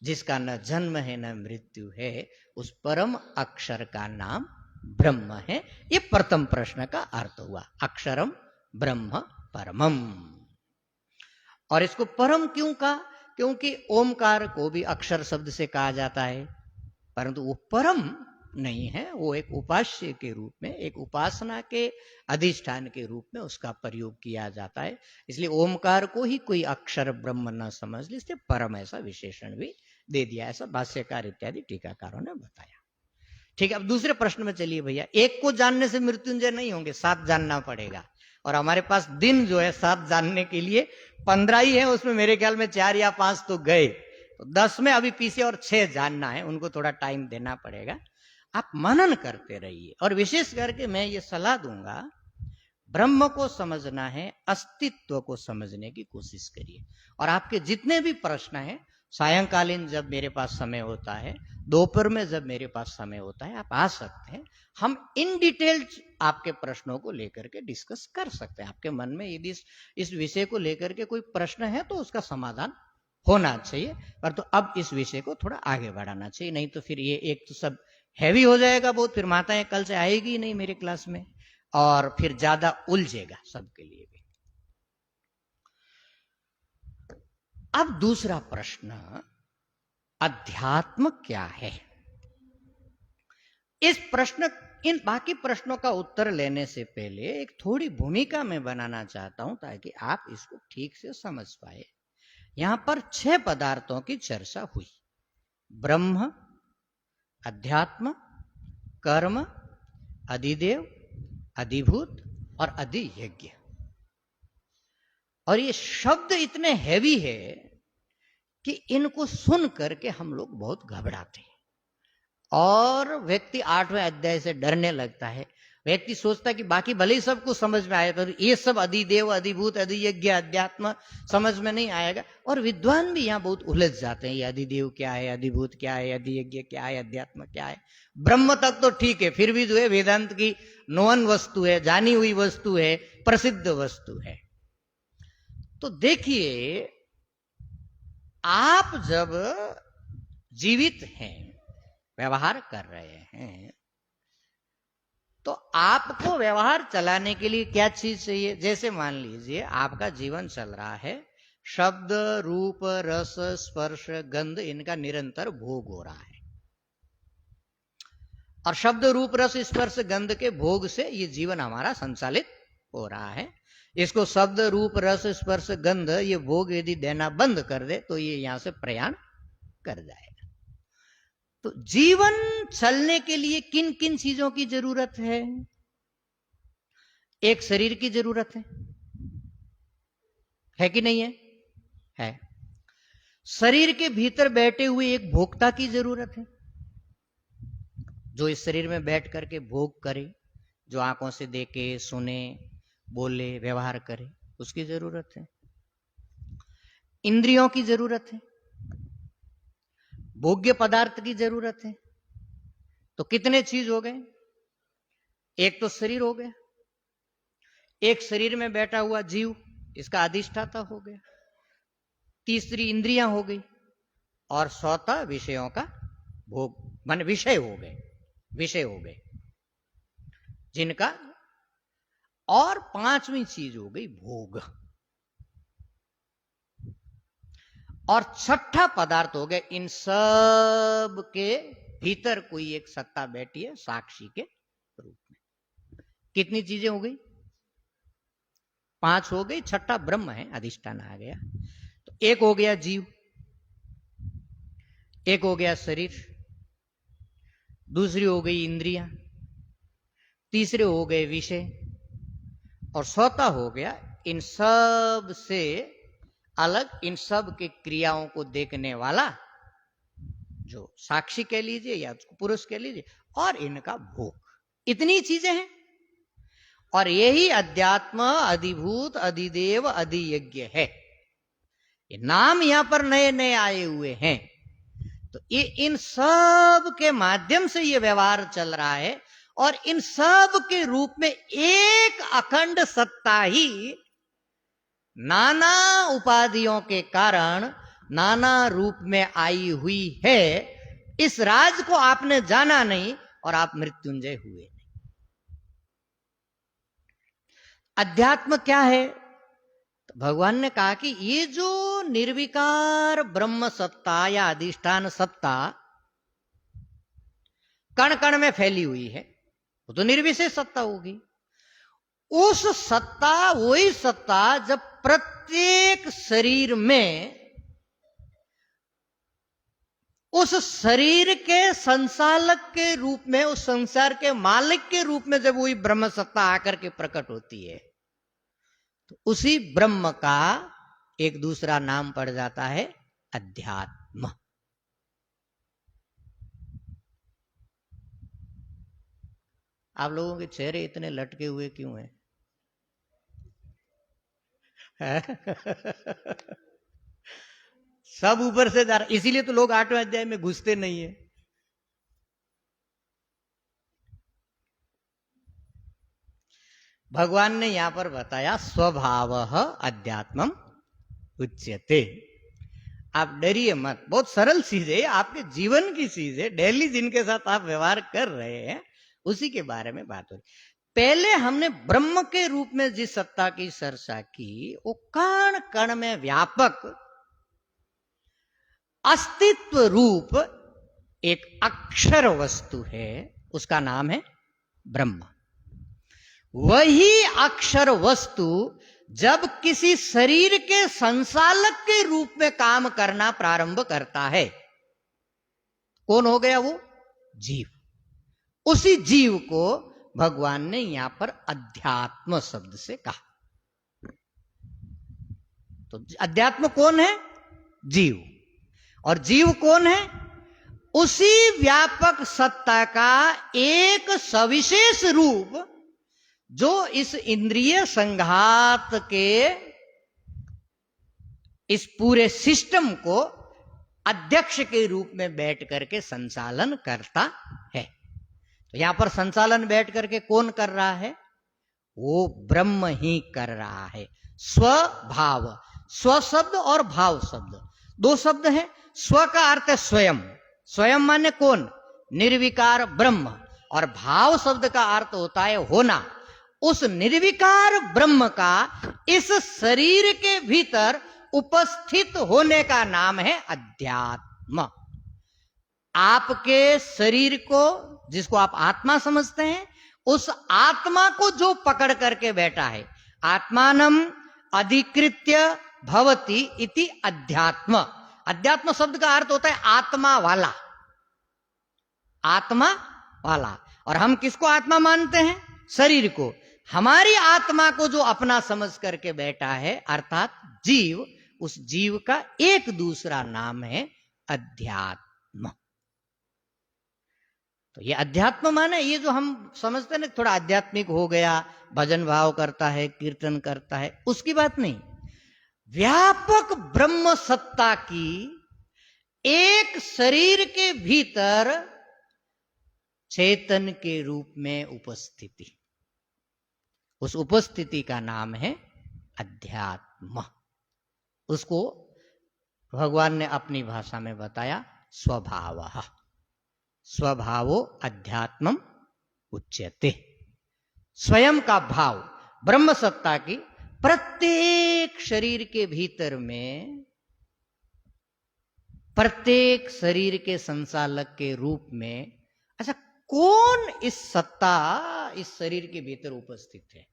जिसका न जन्म है न मृत्यु है, उस परम अक्षर का नाम ब्रह्म है। ये प्रथम प्रश्न का अर्थ हुआ, अक्षरम ब्रह्म परमम। और इसको परम क्यों कहा? क्योंकि ओमकार को भी अक्षर शब्द से कहा जाता है, परंतु वो परम नहीं है, वो एक उपास्य के रूप में, एक उपासना के अधिष्ठान के रूप में उसका प्रयोग किया जाता है। इसलिए ओमकार को ही कोई अक्षर ब्रह्म न समझ ले, इसलिए परम ऐसा विशेषण भी दे दिया, ऐसा भाष्यकार इत्यादि टीकाकारों ने बताया। ठीक है, अब दूसरे प्रश्न में चलिए भैया। एक को जानने से मृत्युंजय नहीं होंगे, 7 जानना पड़ेगा, और हमारे पास दिन जो है 7 जानने के लिए 15 ही है, उसमें मेरे ख्याल में 4 या 5 तो गए, तो 10 में अभी पीछे और 6 जानना है, उनको थोड़ा टाइम देना पड़ेगा। आप मनन करते रहिए, और विशेष करके मैं ये सलाह दूंगा, ब्रह्म को समझना है, अस्तित्व को समझने की कोशिश करिए। और आपके जितने भी प्रश्न हैं सायंकालीन जब मेरे पास समय होता है, दोपहर में जब मेरे पास समय होता है, आप आ सकते हैं। हम इन डिटेल आपके प्रश्नों को लेकर के डिस्कस कर सकते हैं। आपके मन में यदि इस विषय को लेकर के कोई प्रश्न है तो उसका समाधान होना चाहिए, पर तो अब इस विषय को थोड़ा आगे बढ़ाना चाहिए, नहीं तो फिर ये एक तो सब हैवी हो जाएगा बहुत, फिर माताएं कल से आएगी ही नहीं मेरे क्लास में, और फिर ज्यादा उलझेगा सबके लिए भी। अब दूसरा प्रश्न, अध्यात्म क्या है? इस प्रश्न, इन बाकी प्रश्नों का उत्तर लेने से पहले एक थोड़ी भूमिका मैं बनाना चाहता हूं ताकि आप इसको ठीक से समझ पाए। यहां पर 6 पदार्थों की चर्चा हुई: ब्रह्म, अध्यात्म, कर्म, अधिदेव, अधिभूत और अधियज्ञ। और ये शब्द इतने हैवी है कि इनको सुन करके हम लोग बहुत घबराते हैं, और व्यक्ति 8वें अध्याय से डरने लगता है। व्यक्ति सोचता है कि बाकी भले ही सबको समझ में आए, पर ये सब अधिदेव, अधिभूत, अधियज्ञ, अध्यात्म समझ में नहीं आएगा। और विद्वान भी यहाँ बहुत उलझ जाते हैं, ये अधिदेव क्या है, अधिभूत क्या है, अधियज्ञ क्या है, अध्यात्म क्या है। ब्रह्म तक तो ठीक है, फिर भी जो है वेदांत की नोन वस्तु है, जानी हुई वस्तु है, प्रसिद्ध वस्तु है। तो देखिए, आप जब जीवित हैं, व्यवहार कर रहे हैं, तो आपको व्यवहार चलाने के लिए क्या चीज चाहिए? जैसे मान लीजिए आपका जीवन चल रहा है, शब्द, रूप, रस, स्पर्श, गंध, इनका निरंतर भोग हो रहा है, और शब्द, रूप, रस, स्पर्श, गंध के भोग से ये जीवन हमारा संचालित हो रहा है। इसको शब्द, रूप, रस, स्पर्श, गंध ये भोग यदि देना बंद कर दे तो ये यहां से प्रयाण कर जाएगा। तो जीवन चलने के लिए किन किन चीजों की जरूरत है? एक शरीर की जरूरत है कि नहीं है? है। शरीर के भीतर बैठे हुए एक भोक्ता की जरूरत है, जो इस शरीर में बैठ करके भोग करे, जो आंखों से देखे, सुने, बोले, व्यवहार करे, उसकी जरूरत है। इंद्रियों की जरूरत है, भोग्य पदार्थ की जरूरत है। तो कितने चीज हो गए? एक तो शरीर हो गया, एक शरीर में बैठा हुआ जीव, इसका अधिष्ठाता हो गया, तीसरी इंद्रियां हो गई, और चौथा विषयों का भोग, मान विषय हो गए, विषय हो गए जिनका, और पांचवी चीज हो गई भोग, और छठा पदार्थ हो गए, इन सब के भीतर कोई एक सत्ता बैठी है साक्षी के रूप में। कितनी चीजें हो गई? 5 हो गई, छठा ब्रह्म है, अधिष्ठान आ गया। तो एक हो गया जीव, एक हो गया शरीर, दूसरी हो गई इंद्रियां, तीसरे हो गए विषय, और चौथा हो गया इन सब से अलग, इन सब के क्रियाओं को देखने वाला, जो साक्षी कह लीजिए या पुरुष कह लीजिए, और इनका भोग। इतनी चीजें हैं, और यही अध्यात्म, अधिभूत, अधिदेव, अधियज्ञ है। ये नाम यहां पर नए नए आए हुए हैं। तो ये इन सब के माध्यम से ये व्यवहार चल रहा है, और इन सब के रूप में एक अखंड सत्ता ही नाना उपाधियों के कारण नाना रूप में आई हुई है। इस राज को आपने जाना नहीं, और आप मृत्युंजय हुए नहीं। अध्यात्म क्या है? तो भगवान ने कहा कि ये जो निर्विकार ब्रह्म सत्ता या अधिष्ठान सत्ता कण कण में फैली हुई है, वो तो निर्विशेष सत्ता होगी। उस सत्ता, वही सत्ता जब प्रत्येक शरीर में, उस शरीर के संचालक के रूप में, उस संसार के मालिक के रूप में जब वही ब्रह्म सत्ता आकर के प्रकट होती है, तो उसी ब्रह्म का एक दूसरा नाम पड़ जाता है अध्यात्म। आप लोगों के चेहरे इतने लटके हुए क्यों हैं? सब ऊपर से जा रहा, इसीलिए तो लोग 8वें अध्याय में घुसते नहीं है। भगवान ने यहां पर बताया स्वभावः अध्यात्मम् उच्यते। आप डरिए मत, बहुत सरल चीज है, आपके जीवन की चीज है, डेली जिनके साथ आप व्यवहार कर रहे हैं उसी के बारे में बात हो रही। पहले हमने ब्रह्म के रूप में जिस सत्ता की चर्चा की, वो कण कण में व्यापक अस्तित्व रूप एक अक्षर वस्तु है, उसका नाम है ब्रह्म। वही अक्षर वस्तु जब किसी शरीर के संचालक के रूप में काम करना प्रारंभ करता है, कौन हो गया वो? जीव। उसी जीव को भगवान ने यहां पर अध्यात्म शब्द से कहा। तो अध्यात्म कौन है? जीव। और जीव कौन है? उसी व्यापक सत्ता का एक सविशेष रूप जो इस इंद्रिय संघात के इस पूरे सिस्टम को अध्यक्ष के रूप में बैठ करके संचालन करता है। तो यहां पर संचालन बैठ करके कौन कर रहा है? वो ब्रह्म ही कर रहा है। स्वभाव, स्व शब्द और भाव शब्द, दो शब्द हैं। स्व का अर्थ है स्वयं, स्वयं माने कौन? निर्विकार ब्रह्म। और भाव शब्द का अर्थ होता है होना। उस निर्विकार ब्रह्म का इस शरीर के भीतर उपस्थित होने का नाम है अध्यात्म। आपके शरीर को, जिसको आप आत्मा समझते हैं, उस आत्मा को जो पकड़ करके बैठा है, आत्मानम अधिकृत्य भवति इति अध्यात्म। अध्यात्म शब्द का अर्थ होता है आत्मा वाला, आत्मा वाला। और हम किसको आत्मा मानते हैं? शरीर को। हमारी आत्मा को जो अपना समझ करके बैठा है, अर्थात जीव, उस जीव का एक दूसरा नाम है अध्यात्म। तो ये अध्यात्म माने ये जो हम समझते हैं ना, थोड़ा आध्यात्मिक हो गया, भजन भाव करता है, कीर्तन करता है, उसकी बात नहीं। व्यापक ब्रह्म सत्ता की एक शरीर के भीतर चेतन के रूप में उपस्थिति, उस उपस्थिति का नाम है अध्यात्म। उसको भगवान ने अपनी भाषा में बताया स्वभावः। स्वभावो अध्यात्मम् उच्यते। स्वयं का भाव, ब्रह्म सत्ता की प्रत्येक शरीर के भीतर में, प्रत्येक शरीर के संचालक के रूप में, अच्छा कौन इस सत्ता इस शरीर के भीतर उपस्थित है?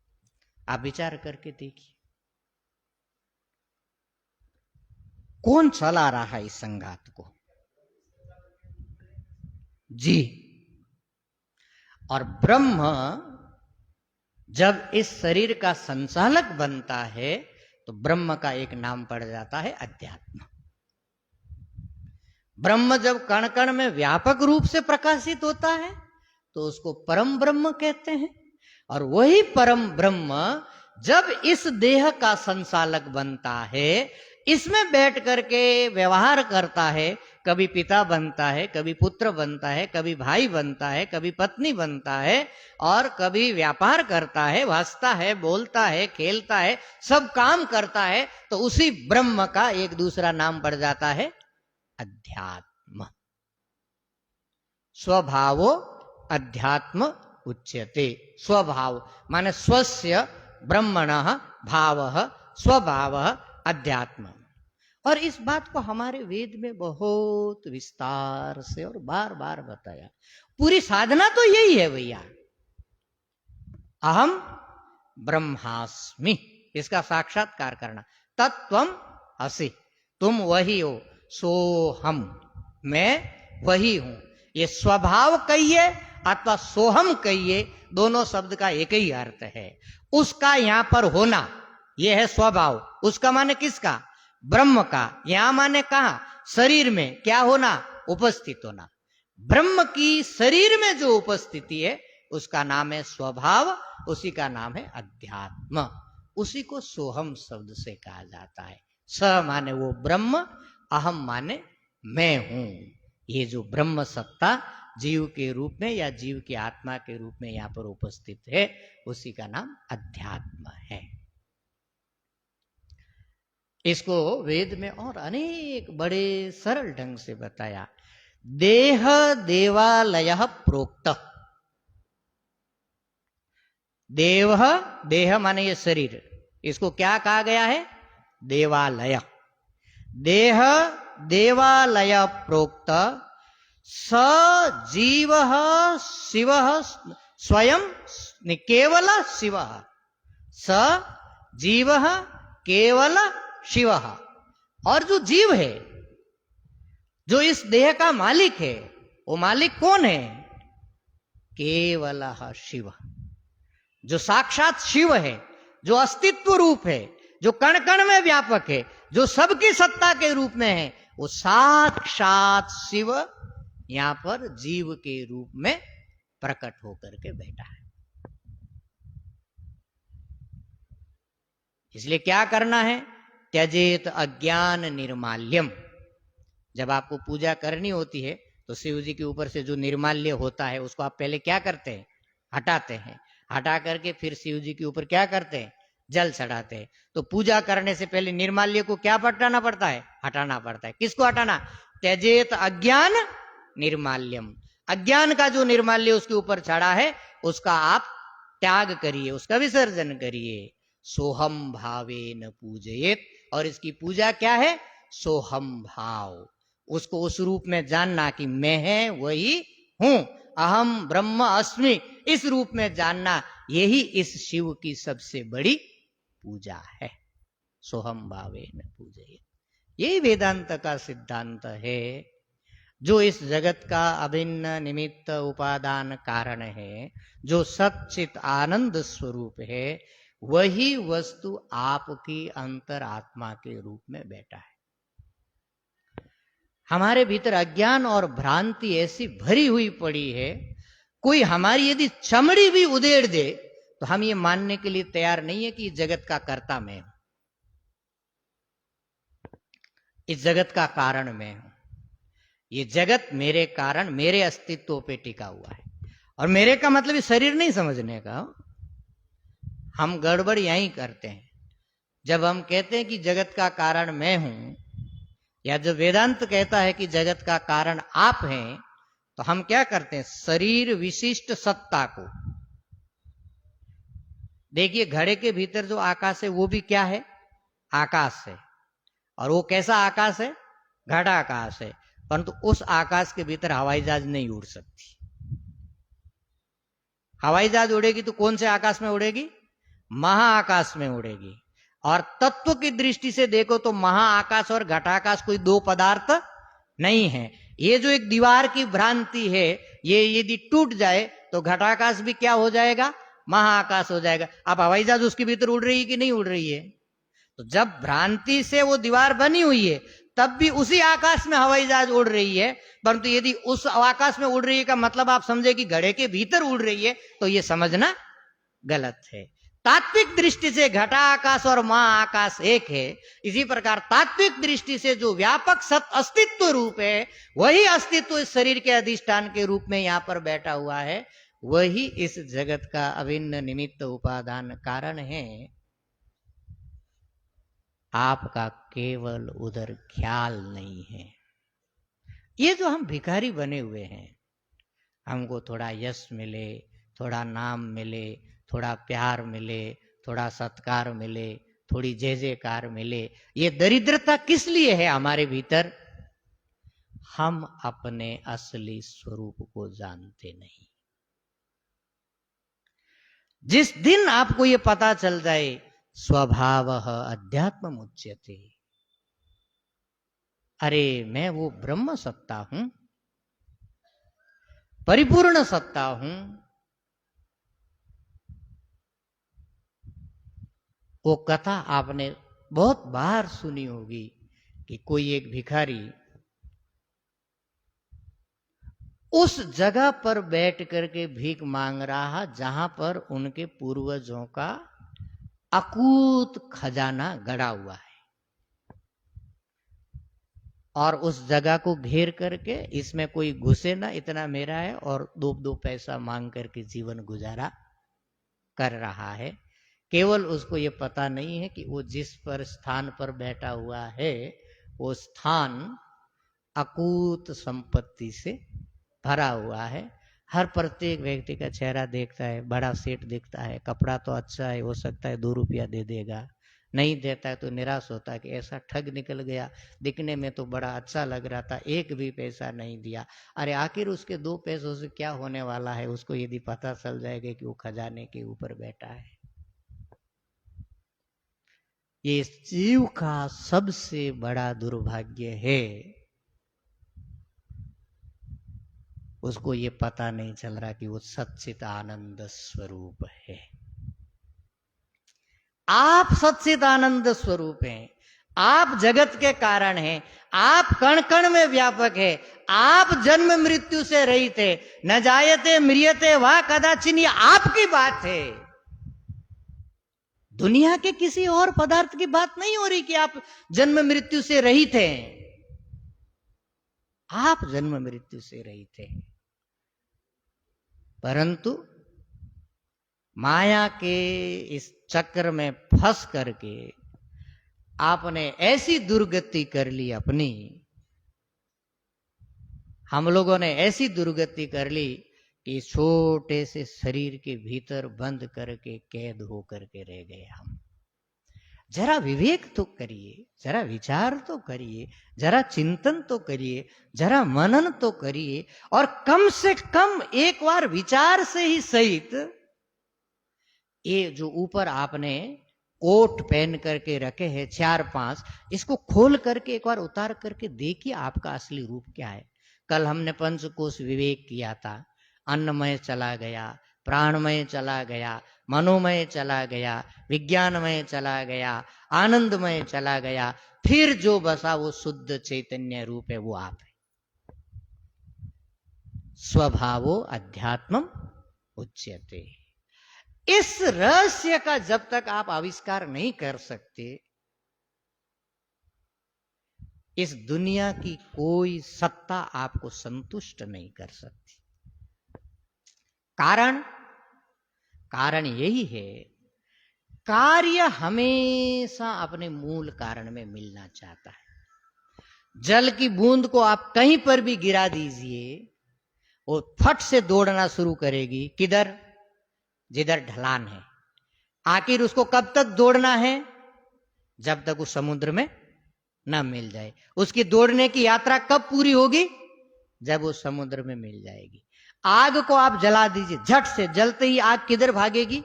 आप विचार करके देखिए, कौन चला रहा है इस संघात को? जी। और ब्रह्म जब इस शरीर का संचालक बनता है तो ब्रह्म का एक नाम पड़ जाता है अध्यात्म। ब्रह्म जब कण कण में व्यापक रूप से प्रकाशित होता है तो उसको परम ब्रह्म कहते हैं। और वही परम ब्रह्म जब इस देह का संचालक बनता है, इसमें बैठ करके व्यवहार करता है, कभी पिता बनता है, कभी पुत्र बनता है, कभी भाई बनता है, कभी पत्नी बनता है, और कभी व्यापार करता है, हंसता है, बोलता है, खेलता है, सब काम करता है, तो उसी ब्रह्म का एक दूसरा नाम पड़ जाता है अध्यात्म। स्वभावो अध्यात्म उच्यते। स्वभाव माने स्वस्य ब्रह्मणः भावः स्वभावः अध्यात्म। और इस बात को हमारे वेद में बहुत विस्तार से और बार बार बताया। पूरी साधना तो यही है भैया, अहम ब्रह्मास्मि, इसका साक्षात्कार करना। तत्त्वम असि, तुम वही हो, सोहम, मैं वही हूं। ये स्वभाव कहिए अथवा सोहम कहिए, दोनों शब्द का एक ही अर्थ है। उसका यहां पर होना, यह है स्वभाव। उसका माने किसका? ब्रह्म का। यहां माने कहा? शरीर में क्या होना? उपस्थित होना। ब्रह्म की शरीर में जो उपस्थिति है उसका नाम है स्वभाव, उसी का नाम है अध्यात्म। उसी को सोहम शब्द से कहा जाता है। स माने वो ब्रह्म, अहम माने मैं हूं। ये जो ब्रह्म सत्ता जीव के रूप में या जीव की आत्मा के रूप में यहां पर उपस्थित है, उसी का नाम अध्यात्म है। इसको वेद में और अनेक बड़े सरल ढंग से बताया। देह देवालय प्रोक्त। देह माने ये शरीर, इसको क्या कहा गया है? देवालय। देह देवालय प्रोक्त स जीव शिव स्वयं केवल शिव। स जीव केवल शिव। और जो जीव है, जो इस देह का मालिक है, वो मालिक कौन है? केवल शिव। जो साक्षात शिव है, जो अस्तित्व रूप है, जो कण कण में व्यापक है, जो सबकी सत्ता के रूप में है, वो साक्षात शिव यहां पर जीव के रूप में प्रकट होकर के बैठा है। इसलिए क्या करना है? त्यजेत अज्ञान निर्माल्यम। जब आपको पूजा करनी होती है तो शिव जी के ऊपर से जो निर्माल्य होता है उसको आप पहले क्या करते हैं? हटाते हैं। हटा करके फिर शिव जी के ऊपर क्या करते हैं? जल चढ़ाते हैं। तो पूजा करने से पहले निर्माल्य को क्या हटाना पड़ता है? हटाना पड़ता है। किसको हटाना? त्यजेत अज्ञान निर्माल्यम। अज्ञान का जो निर्माल्य उसके ऊपर चढ़ा है उसका आप त्याग करिए, उसका विसर्जन करिए। सोहम भावेन पूजयेत। और इसकी पूजा क्या है? सोहम भाव। उसको उस रूप में जानना कि मैं है वही हूं, अहम ब्रह्म अस्मि, इस रूप में जानना, यही इस शिव की सबसे बड़ी पूजा है। सोहम भावेन पूजयेत, यही वेदांत का सिद्धांत है। जो इस जगत का अभिन्न निमित्त उपादान कारण है, जो सच्चित आनंद स्वरूप है, वही वस्तु आपकी अंतरात्मा के रूप में बैठा है। हमारे भीतर अज्ञान और भ्रांति ऐसी भरी हुई पड़ी है, कोई हमारी यदि चमड़ी भी उधेड़ दे तो हम ये मानने के लिए तैयार नहीं है कि इस जगत का कर्ता मैं हूं, इस जगत का कारण मैं हूं। ये जगत मेरे कारण, मेरे अस्तित्व पे टिका हुआ है। और मेरे का मतलब शरीर नहीं समझने का। हम गड़बड़ यहीं करते हैं। जब हम कहते हैं कि जगत का कारण मैं हूं, या जब वेदांत कहता है कि जगत का कारण आप हैं, तो हम क्या करते हैं? शरीर विशिष्ट सत्ता को देखिए। घड़े के भीतर जो आकाश है वो भी क्या है? आकाश है। और वो कैसा आकाश है? घड़ा आकाश है। परंतु उस आकाश के भीतर हवाई जहाज नहीं उड़ सकती। हवाई जहाज उड़ेगी तो कौन से आकाश में उड़ेगी? महाआकाश में उड़ेगी। और तत्व की दृष्टि से देखो तो महाआकाश और घटाकाश कोई दो पदार्थ नहीं है। ये जो एक दीवार की भ्रांति है, ये यदि टूट जाए तो घटाकाश भी क्या हो जाएगा? महाआकाश हो जाएगा। अब हवाई जहाज उसके भीतर उड़ रही है कि नहीं उड़ रही है? तो जब भ्रांति से वो दीवार बनी हुई है तब भी उसी आकाश में हवाई जहाज उड़ रही है। परंतु यदि उस आकाश में उड़ रही है का मतलब आप समझे कि घड़े के भीतर उड़ रही है, तो ये समझना गलत है। तात्विक दृष्टि से घटा आकाश और महाआकाश एक है। इसी प्रकार तात्विक दृष्टि से जो व्यापक सत अस्तित्व रूप है, वही अस्तित्व इस शरीर के अधिष्ठान के रूप में यहां पर बैठा हुआ है, वही इस जगत का अभिन्न निमित्त उपादान कारण है। आपका केवल उधर ख्याल नहीं है। ये जो हम भिखारी बने हुए हैं, हमको थोड़ा यश मिले, थोड़ा नाम मिले, थोड़ा प्यार मिले, थोड़ा सत्कार मिले, थोड़ी जय जयकार मिले, ये दरिद्रता किस लिए है हमारे भीतर? हम अपने असली स्वरूप को जानते नहीं। जिस दिन आपको ये पता चल जाए, स्वभावः अध्यात्मम् उच्यते, अरे मैं वो ब्रह्म सत्ता हूं, परिपूर्ण सत्ता हूं। वो कथा आपने बहुत बार सुनी होगी कि कोई एक भिखारी उस जगह पर बैठ करके भीख मांग रहा जहां पर उनके पूर्वजों का अकूत खजाना गड़ा हुआ है। और उस जगह को घेर करके इसमें कोई घुसे ना, इतना मेरा है, और दो पैसा मांग करके जीवन गुजारा कर रहा है। केवल उसको ये पता नहीं है कि वो जिस पर स्थान पर बैठा हुआ है वो स्थान अकूत संपत्ति से भरा हुआ है। हर प्रत्येक व्यक्ति का चेहरा देखता है, बड़ा सेठ दिखता है, कपड़ा तो अच्छा है, हो सकता है 2 रुपया दे देगा, नहीं देता है तो निराश होता है कि ऐसा ठग निकल गया, दिखने में तो बड़ा अच्छा लग रहा था, एक भी पैसा नहीं दिया। अरे आखिर उसके 2 पैसों से क्या होने वाला है, उसको यदि पता चल जाएगा कि वो खजाने के ऊपर बैठा है। ये जीव का सबसे बड़ा दुर्भाग्य है, उसको ये पता नहीं चल रहा कि वो सच्चित आनंद स्वरूप है। आप सच्चित आनंद स्वरूप हैं, आप जगत के कारण हैं, आप कण कण में व्यापक है, आप जन्म मृत्यु से रहित है, न जायते म्रियते वा कदाचिन, ये आपकी बात है। दुनिया के किसी और पदार्थ की बात नहीं हो रही कि आप जन्म मृत्यु से रहित हैं। आप जन्म मृत्यु से रहित हैं, परंतु माया के इस चक्र में फंस करके आपने ऐसी दुर्गति कर ली अपनी, हम लोगों ने ऐसी दुर्गति कर ली कि छोटे से शरीर के भीतर बंद करके कैद हो करके रह गए हम। जरा विवेक तो करिए, जरा विचार तो करिए, जरा चिंतन तो करिए, जरा मनन तो करिए, और कम से कम एक बार विचार से ही सहित ये जो ऊपर आपने कोट पहन करके रखे हैं 4-5, इसको खोल करके एक बार उतार करके देखिए आपका असली रूप क्या है। कल हमने पंचकोश विवेक किया था, अन्नमय चला गया, प्राणमय चला गया, मनोमय चला गया, विज्ञानमय चला गया, आनंदमय चला गया, फिर जो बसा वो शुद्ध चैतन्य रूप है, वो आप है। स्वभावो अध्यात्मम उच्यते। इस रहस्य का जब तक आप आविष्कार नहीं कर सकते, इस दुनिया की कोई सत्ता आपको संतुष्ट नहीं कर सकती। कारण यही है, कार्य हमेशा अपने मूल कारण में मिलना चाहता है। जल की बूंद को आप कहीं पर भी गिरा दीजिए, वो फट से दौड़ना शुरू करेगी, किधर? जिधर ढलान है। आखिर उसको कब तक दौड़ना है? जब तक उस समुद्र में न मिल जाए। उसकी दौड़ने की यात्रा कब पूरी होगी? जब वो समुद्र में मिल जाएगी। आग को आप जला दीजिए, झट से जलते ही आग किधर भागेगी?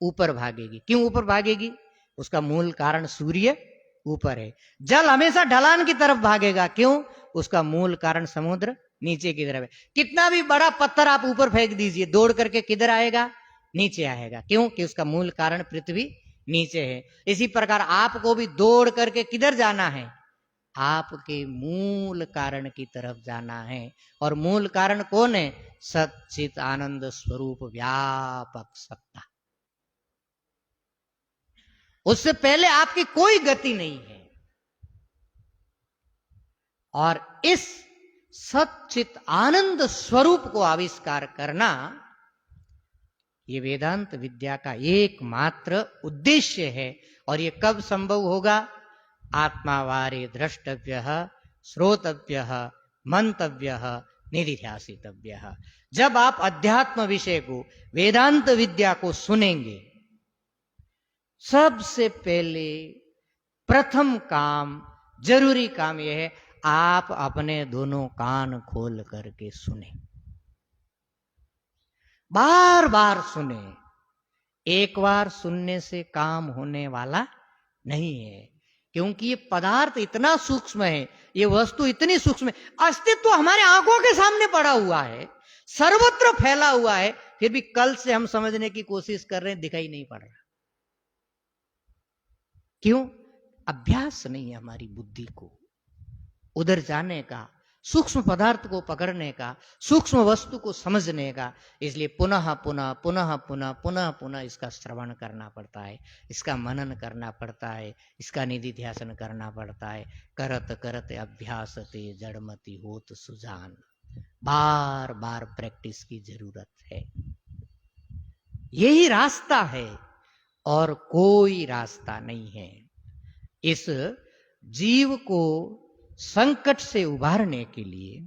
ऊपर भागेगी। क्यों ऊपर भागेगी? उसका मूल कारण सूर्य ऊपर है। जल हमेशा ढलान की तरफ भागेगा, क्यों? उसका मूल कारण समुद्र नीचे की तरफ है। कितना भी बड़ा पत्थर आप ऊपर फेंक दीजिए, दौड़ करके किधर आएगा? नीचे आएगा। क्यों? कि उसका मूल कारण पृथ्वी नीचे है। इसी प्रकार आपको भी दौड़ करके किधर जाना है? आपके मूल कारण की तरफ जाना है। और मूल कारण कौन है? सच्चित आनंद स्वरूप व्यापक सत्ता। उससे पहले आपकी कोई गति नहीं है। और इस सच्चित आनंद स्वरूप को आविष्कार करना, ये वेदांत विद्या का एकमात्र उद्देश्य है। और ये कब संभव होगा? आत्मावारे द्रष्टव्यः श्रोतव्यः मंतव्यः निधिध्यासितव्यः। जब आप अध्यात्म विषय को, वेदांत विद्या को सुनेंगे, सबसे पहले प्रथम काम, जरूरी काम यह है, आप अपने दोनों कान खोल करके सुने, बार बार सुने। एक बार सुनने से काम होने वाला नहीं है, क्योंकि ये पदार्थ इतना सूक्ष्म है, ये वस्तु इतनी सूक्ष्म है, अस्तित्व हमारे आंखों के सामने पड़ा हुआ है, सर्वत्र फैला हुआ है, फिर भी कल से हम समझने की कोशिश कर रहे हैं, दिखाई नहीं पड़ रहा। क्यों? अभ्यास नहीं है हमारी बुद्धि को उधर जाने का, सूक्ष्म पदार्थ को पकड़ने का, सूक्ष्म वस्तु को समझने का। इसलिए पुनः पुनः पुनः पुनः पुनः पुनः इसका श्रवण करना पड़ता है, इसका मनन करना पड़ता है, इसका निधिध्यासन करना पड़ता है। करत करत अभ्यास ते जड़मति होत सुजान। बार बार प्रैक्टिस की जरूरत है। यही रास्ता है और कोई रास्ता नहीं है। इस जीव को संकट से उबारने के लिए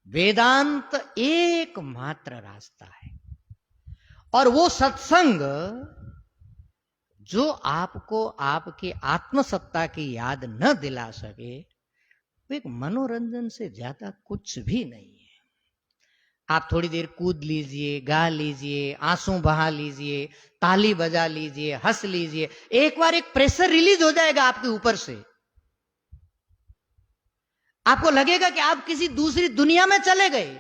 वेदांत एकमात्र रास्ता है। और वो सत्संग जो आपको आपकी आत्मसत्ता की याद न दिला सके, वो एक मनोरंजन से ज्यादा कुछ भी नहीं है। आप थोड़ी देर कूद लीजिए, गा लीजिए, आंसू बहा लीजिए, ताली बजा लीजिए, हंस लीजिए, एक बार एक प्रेशर रिलीज हो जाएगा आपके ऊपर से। आपको लगेगा कि आप किसी दूसरी दुनिया में चले गए।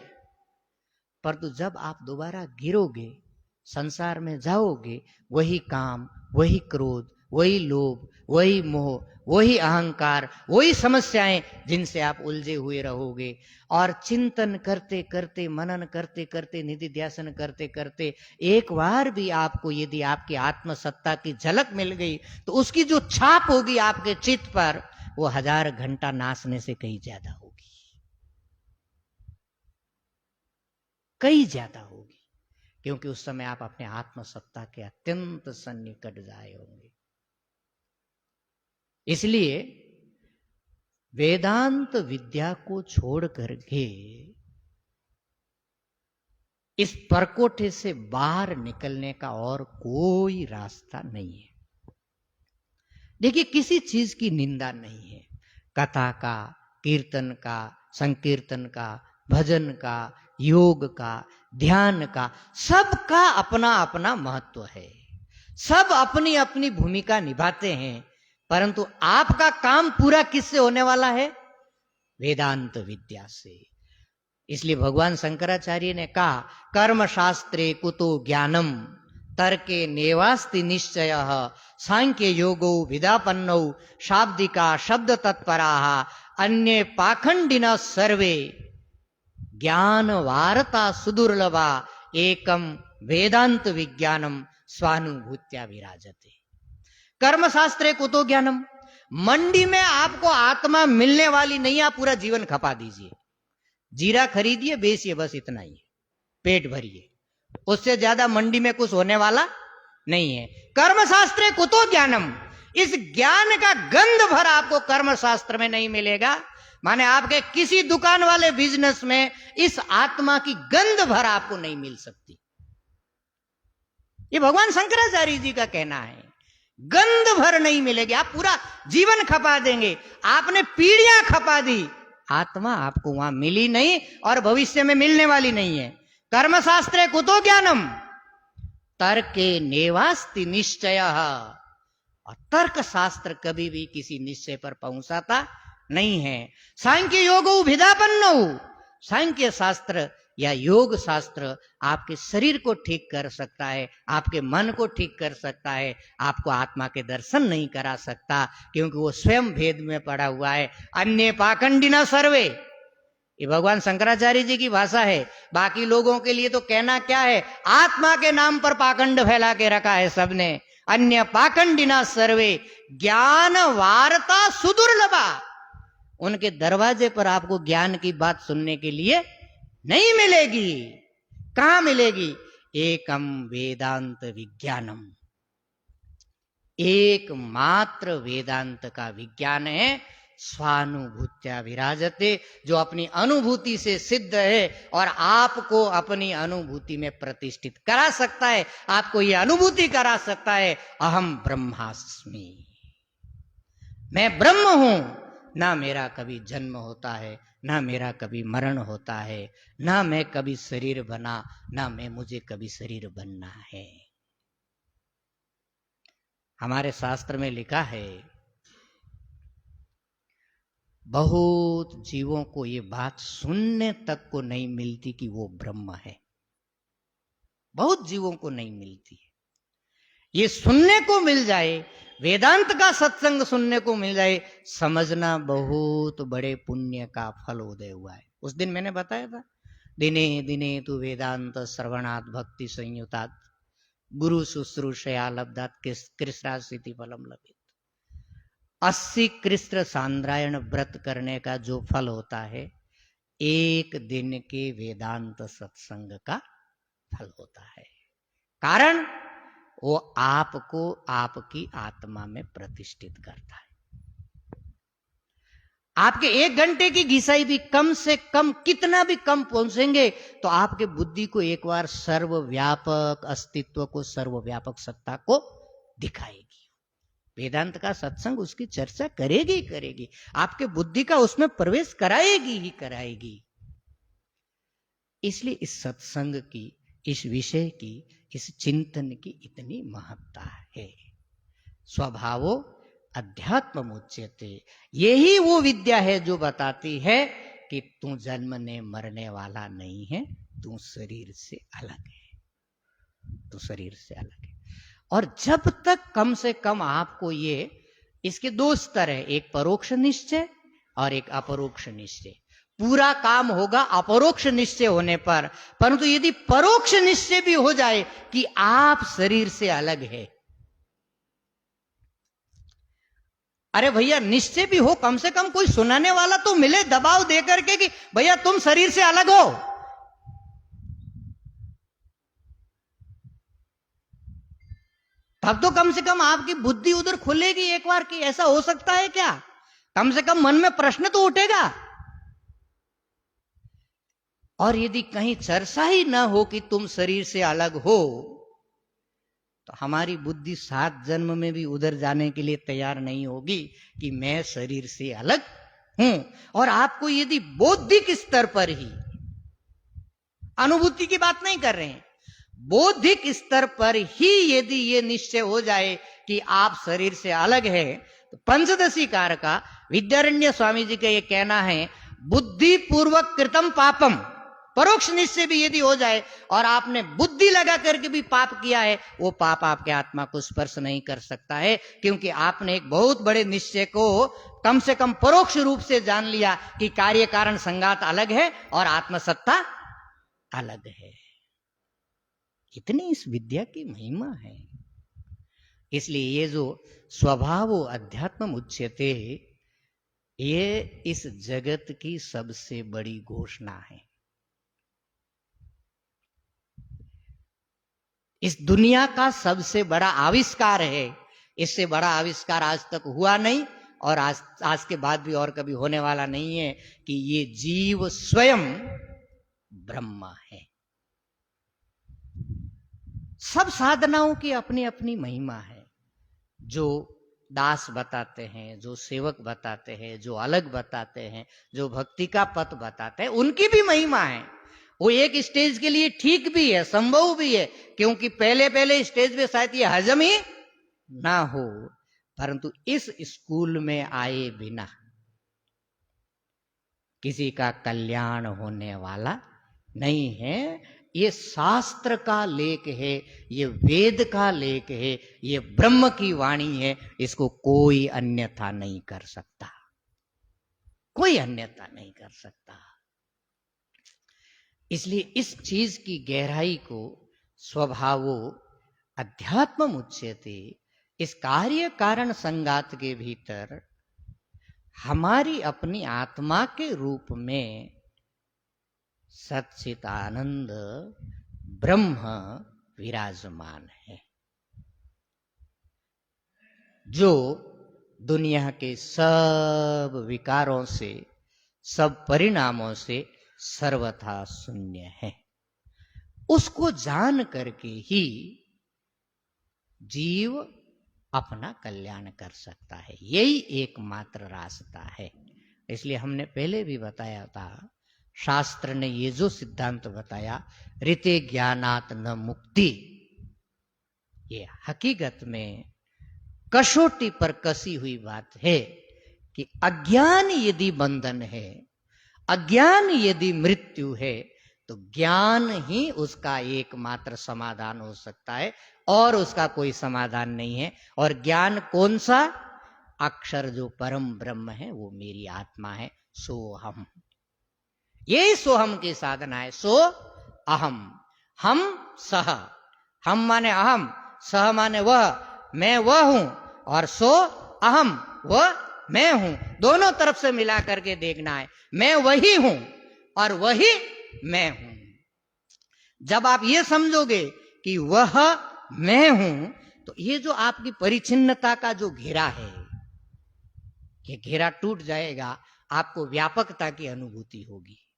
परंतु जब आप दोबारा गिरोगे, संसार में जाओगे, वही काम, वही क्रोध, वही लोभ, वही मोह, वही अहंकार, वही समस्याएं जिनसे आप उलझे हुए रहोगे। और चिंतन करते करते, मनन करते करते, निधिध्यासन करते करते एक बार भी आपको यदि आपकी आत्मसत्ता की झलक मिल गई तो उसकी जो छाप होगी आपके चित्त पर, वो 1000 घंटा नाचने से कहीं ज्यादा होगी, कहीं ज्यादा होगी। क्योंकि उस समय आप अपने आत्मसत्ता के अत्यंत सन्निकट जाए होंगे। इसलिए वेदांत विद्या को छोड़ करके इस परकोटे से बाहर निकलने का और कोई रास्ता नहीं है। देखिए, किसी चीज की निंदा नहीं है। कथा का, कीर्तन का, संकीर्तन का, भजन का, योग का, ध्यान का, सबका अपना अपना महत्व है। सब अपनी अपनी भूमिका निभाते हैं। परंतु आपका काम पूरा किससे होने वाला है? वेदांत विद्या से। इसलिए भगवान शंकराचार्य ने कहा, कर्म शास्त्रे कुतो ज्ञानम तर्के नेवास्ति निश्चय सांख्य योगो विदापन्नौ शाब्दिका शब्द तत्पराः अन्ये पाखंडिन सर्वे ज्ञान वारता सुदुर्लभा एकम वेदांत विज्ञानम स्वानुभूत्या विराजते। कर्म शास्त्रे कुतो ज्ञानम। मंडी में आपको आत्मा मिलने वाली नहीं, आप पूरा जीवन खपा दीजिए, जीरा खरीदिए, बेचिए, बस इतना ही है, पेट भरिए, उससे ज्यादा मंडी में कुछ होने वाला नहीं है। कर्म शास्त्रे कुतो ज्ञानम। इस ज्ञान का गंध भर आपको कर्म शास्त्र में नहीं मिलेगा। माने आपके किसी दुकान वाले बिजनेस में इस आत्मा की गंध भर आपको नहीं मिल सकती। ये भगवान शंकराचार्य जी का कहना है। गंध भर नहीं मिलेगी। आप पूरा जीवन खपा देंगे, आपने पीढ़ियां खपा दी, आत्मा आपको वहां मिली नहीं और भविष्य में मिलने वाली नहीं है। कर्म शास्त्रे कुतो ज्ञानम तर्के नेवास्ति निश्चय। और तर्क शास्त्र कभी भी किसी निश्चय पर पहुंचाता नहीं है। सांख्य योगो विदापन्नो। सांख्य शास्त्र या योग शास्त्र आपके शरीर को ठीक कर सकता है, आपके मन को ठीक कर सकता है, आपको आत्मा के दर्शन नहीं करा सकता, क्योंकि वो स्वयं भेद में पड़ा हुआ है। अन्य पाखंडिना सर्वे, ये भगवान शंकराचार्य जी की भाषा है। बाकी लोगों के लिए तो कहना क्या है, आत्मा के नाम पर पाखंड फैला के रखा है सबने। अन्य पाखंडिना सर्वे ज्ञान वार्ता सुदुर्लभा। उनके दरवाजे पर आपको ज्ञान की बात सुनने के लिए नहीं मिलेगी। कहां मिलेगी? एकम वेदांत विज्ञानम। एकमात्र वेदांत का विज्ञान है स्वानुभूत्या विराजते, जो अपनी अनुभूति से सिद्ध है और आपको अपनी अनुभूति में प्रतिष्ठित करा सकता है। आपको यह अनुभूति करा सकता है, अहम ब्रह्मास्मि, मैं ब्रह्म हूं। ना मेरा कभी जन्म होता है, ना मेरा कभी मरण होता है, ना मैं कभी शरीर बना, ना मैं मुझे कभी शरीर बनना है। हमारे शास्त्र में लिखा है, बहुत जीवों को ये बात सुनने तक को नहीं मिलती कि वो ब्रह्म है। बहुत जीवों को नहीं मिलती है। ये सुनने को मिल जाए, वेदांत का सत्संग सुनने को मिल जाए, समझना बहुत बड़े पुण्य का फल उदय हुआ है। उस दिन मैंने बताया था, दिने दिने तु वेदांत श्रवणात् भक्ति संयुतात् गुरु शुश्रूषया लब्धात् कृष्णास्ति फलम लभित। 80 कृष्ण सांद्रायण व्रत करने का जो फल होता है, एक दिन के वेदांत सत्संग का फल होता है। कारण वो आपको आपकी आत्मा में प्रतिष्ठित करता है। आपके 1 घंटे की घिसाई भी कम से कम, कितना भी कम पहुंचेंगे तो आपके बुद्धि को एक बार सर्वव्यापक अस्तित्व को, सर्वव्यापक सत्ता को दिखाएगी। वेदांत का सत्संग उसकी चर्चा करेगी करेगी, आपके बुद्धि का उसमें प्रवेश कराएगी ही कराएगी। इसलिए इस सत्संग की, इस विषय की, इस चिंतन की इतनी महत्ता है। स्वभावो अध्यात्म उच्यते, यही वो विद्या है जो बताती है कि तू जन्मने मरने वाला नहीं है, तू शरीर से अलग है, तू शरीर से अलग है। और जब तक कम से कम आपको ये, इसके 2 स्तर है, एक परोक्ष निश्चय और एक अपरोक्ष निश्चय। पूरा काम होगा अपरोक्ष निश्चय होने पर, परंतु यदि परोक्ष निश्चय भी हो जाए कि आप शरीर से अलग है, अरे भैया निश्चय भी हो, कम से कम कोई सुनाने वाला तो मिले दबाव दे करके कि भैया तुम शरीर से अलग हो। तब तो कम से कम आपकी बुद्धि उधर खुलेगी एक बार कि ऐसा हो सकता है क्या, कम से कम मन में प्रश्न तो उठेगा। और यदि कहीं चर्चा ही ना हो कि तुम शरीर से अलग हो, तो हमारी बुद्धि 7 जन्म में भी उधर जाने के लिए तैयार नहीं होगी कि मैं शरीर से अलग हूं। और आपको यदि बौद्धिक स्तर पर ही, अनुभूति की बात नहीं कर रहे हैं, बौद्धिक स्तर पर ही यदि ये निश्चय हो जाए कि आप शरीर से अलग है, तो पंचदशी कार का विद्यारण्य स्वामी जी का ये कहना है, बुद्धि पूर्वक कृतम पापम, परोक्ष निश्चय भी यदि हो जाए और आपने बुद्धि लगा करके भी पाप किया है, वो पाप आपके आत्मा को स्पर्श नहीं कर सकता है, क्योंकि आपने एक बहुत बड़े निश्चय को कम से कम परोक्ष रूप से जान लिया कि कार्य कारण संगात अलग है और आत्मसत्ता अलग है। इतनी इस विद्या की महिमा है। इसलिए ये जो स्वभावो अध्यात्म उच्यते, ये इस जगत की सबसे बड़ी घोषणा है। इस दुनिया का सबसे बड़ा आविष्कार है। इससे बड़ा आविष्कार आज तक हुआ नहीं और आज के बाद भी और कभी होने वाला नहीं है कि ये जीव स्वयं ब्रह्म है। सब साधनाओं की अपनी अपनी महिमा है। जो दास बताते हैं, जो सेवक बताते हैं, जो अलग बताते हैं, जो भक्ति का पथ बताते हैं, उनकी भी महिमा है। वो एक स्टेज के लिए ठीक भी है, संभव भी है, क्योंकि पहले पहले स्टेज पे शायद ये हजम ही ना हो, परंतु इस स्कूल में आए बिना किसी का कल्याण होने वाला नहीं है। ये शास्त्र का लेख है, ये वेद का लेख है, ये ब्रह्म की वाणी है, इसको कोई अन्यथा नहीं कर सकता, कोई अन्यथा नहीं कर सकता। इसलिए इस चीज की गहराई को स्वभावो अध्यात्म उच्यते, इस कार्य कारण संगात के भीतर हमारी अपनी आत्मा के रूप में सच्चित आनंद ब्रह्म विराजमान है, जो दुनिया के सब विकारों से, सब परिणामों से सर्वथा शून्य है। उसको जान करके ही जीव अपना कल्याण कर सकता है। यही एकमात्र रास्ता है। इसलिए हमने पहले भी बताया था, शास्त्र ने ये जो सिद्धांत बताया, ऋते ज्ञानात् न मुक्ति, ये हकीकत में कसौटी पर कसी हुई बात है कि अज्ञान यदि बंधन है, अज्ञान यदि मृत्यु है, तो ज्ञान ही उसका एकमात्र समाधान हो सकता है। और उसका कोई समाधान नहीं है। और ज्ञान कौन सा? अक्षर जो परम ब्रह्म है वो मेरी आत्मा है, सोहम। यही सोहम की साधना है। सो अहम, हम सह। हम माने अहम, सह माने वह, मैं वह हूं, और सो अहम, वह मैं हूं। दोनों तरफ से मिला करके देखना है। मैं वही हूं और वही मैं हूं। जब आप ये समझोगे कि वह मैं हूं, तो ये जो आपकी परिचिन्नता का जो घेरा है, ये घेरा टूट जाएगा, आपको व्यापकता की अनुभूति होगी।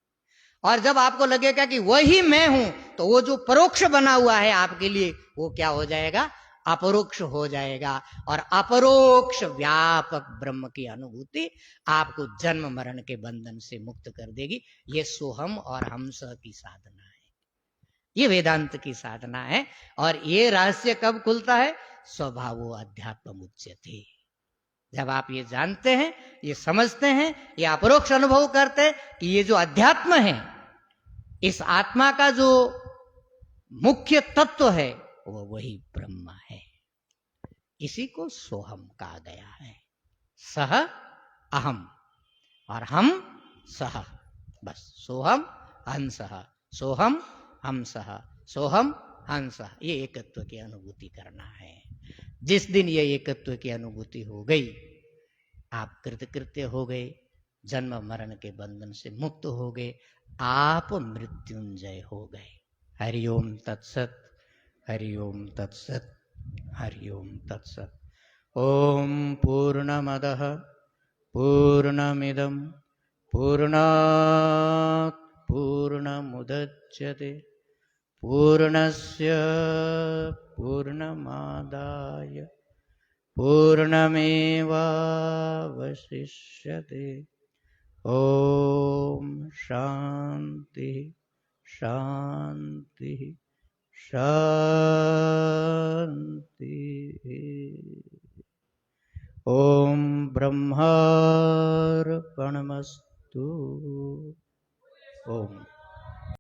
और जब आपको लगेगा कि वही मैं हूं, तो वो जो परोक्ष बना हुआ है आपके लिए, वो क्या हो जाएगा? अपरोक्ष हो जाएगा। और अपरोक्ष व्यापक ब्रह्म की अनुभूति आपको जन्म मरण के बंधन से मुक्त कर देगी। ये सोहम और हमस की साधना है, ये वेदांत की साधना है। और ये रहस्य कब खुलता है? स्वभावो अध्यात्म उच्यते। जब आप ये जानते हैं, ये समझते हैं, ये अपरोक्ष अनुभव करते हैं कि ये जो अध्यात्म है, इस आत्मा का जो मुख्य तत्व है, वो वही ब्रह्म है। इसी को सोहम कहा गया है। सह अहम और हम सह, बस सोहम हंसः, सोहम हमसः, सोहम हंसः। ये एकत्व की अनुभूति करना है। जिस दिन ये एकत्व की अनुभूति हो गई, आप कृतकृत्य हो गए, जन्म मरण के बंधन से मुक्त हो गए, आप मृत्युंजय हो गए। हरिओम तत्सत, हरिओम तत्सत, हरिओम तत्सत। ओम पूर्णमदः पूर्णमिदं पूर्णात् पूर्णमुदच्यते पूर्णस्य पूर्णमादाय पूर्णमेवावशिष्यते। ओम शांति शांति शांति। ओम ब्रह्मार्पणमस्तु। ओम।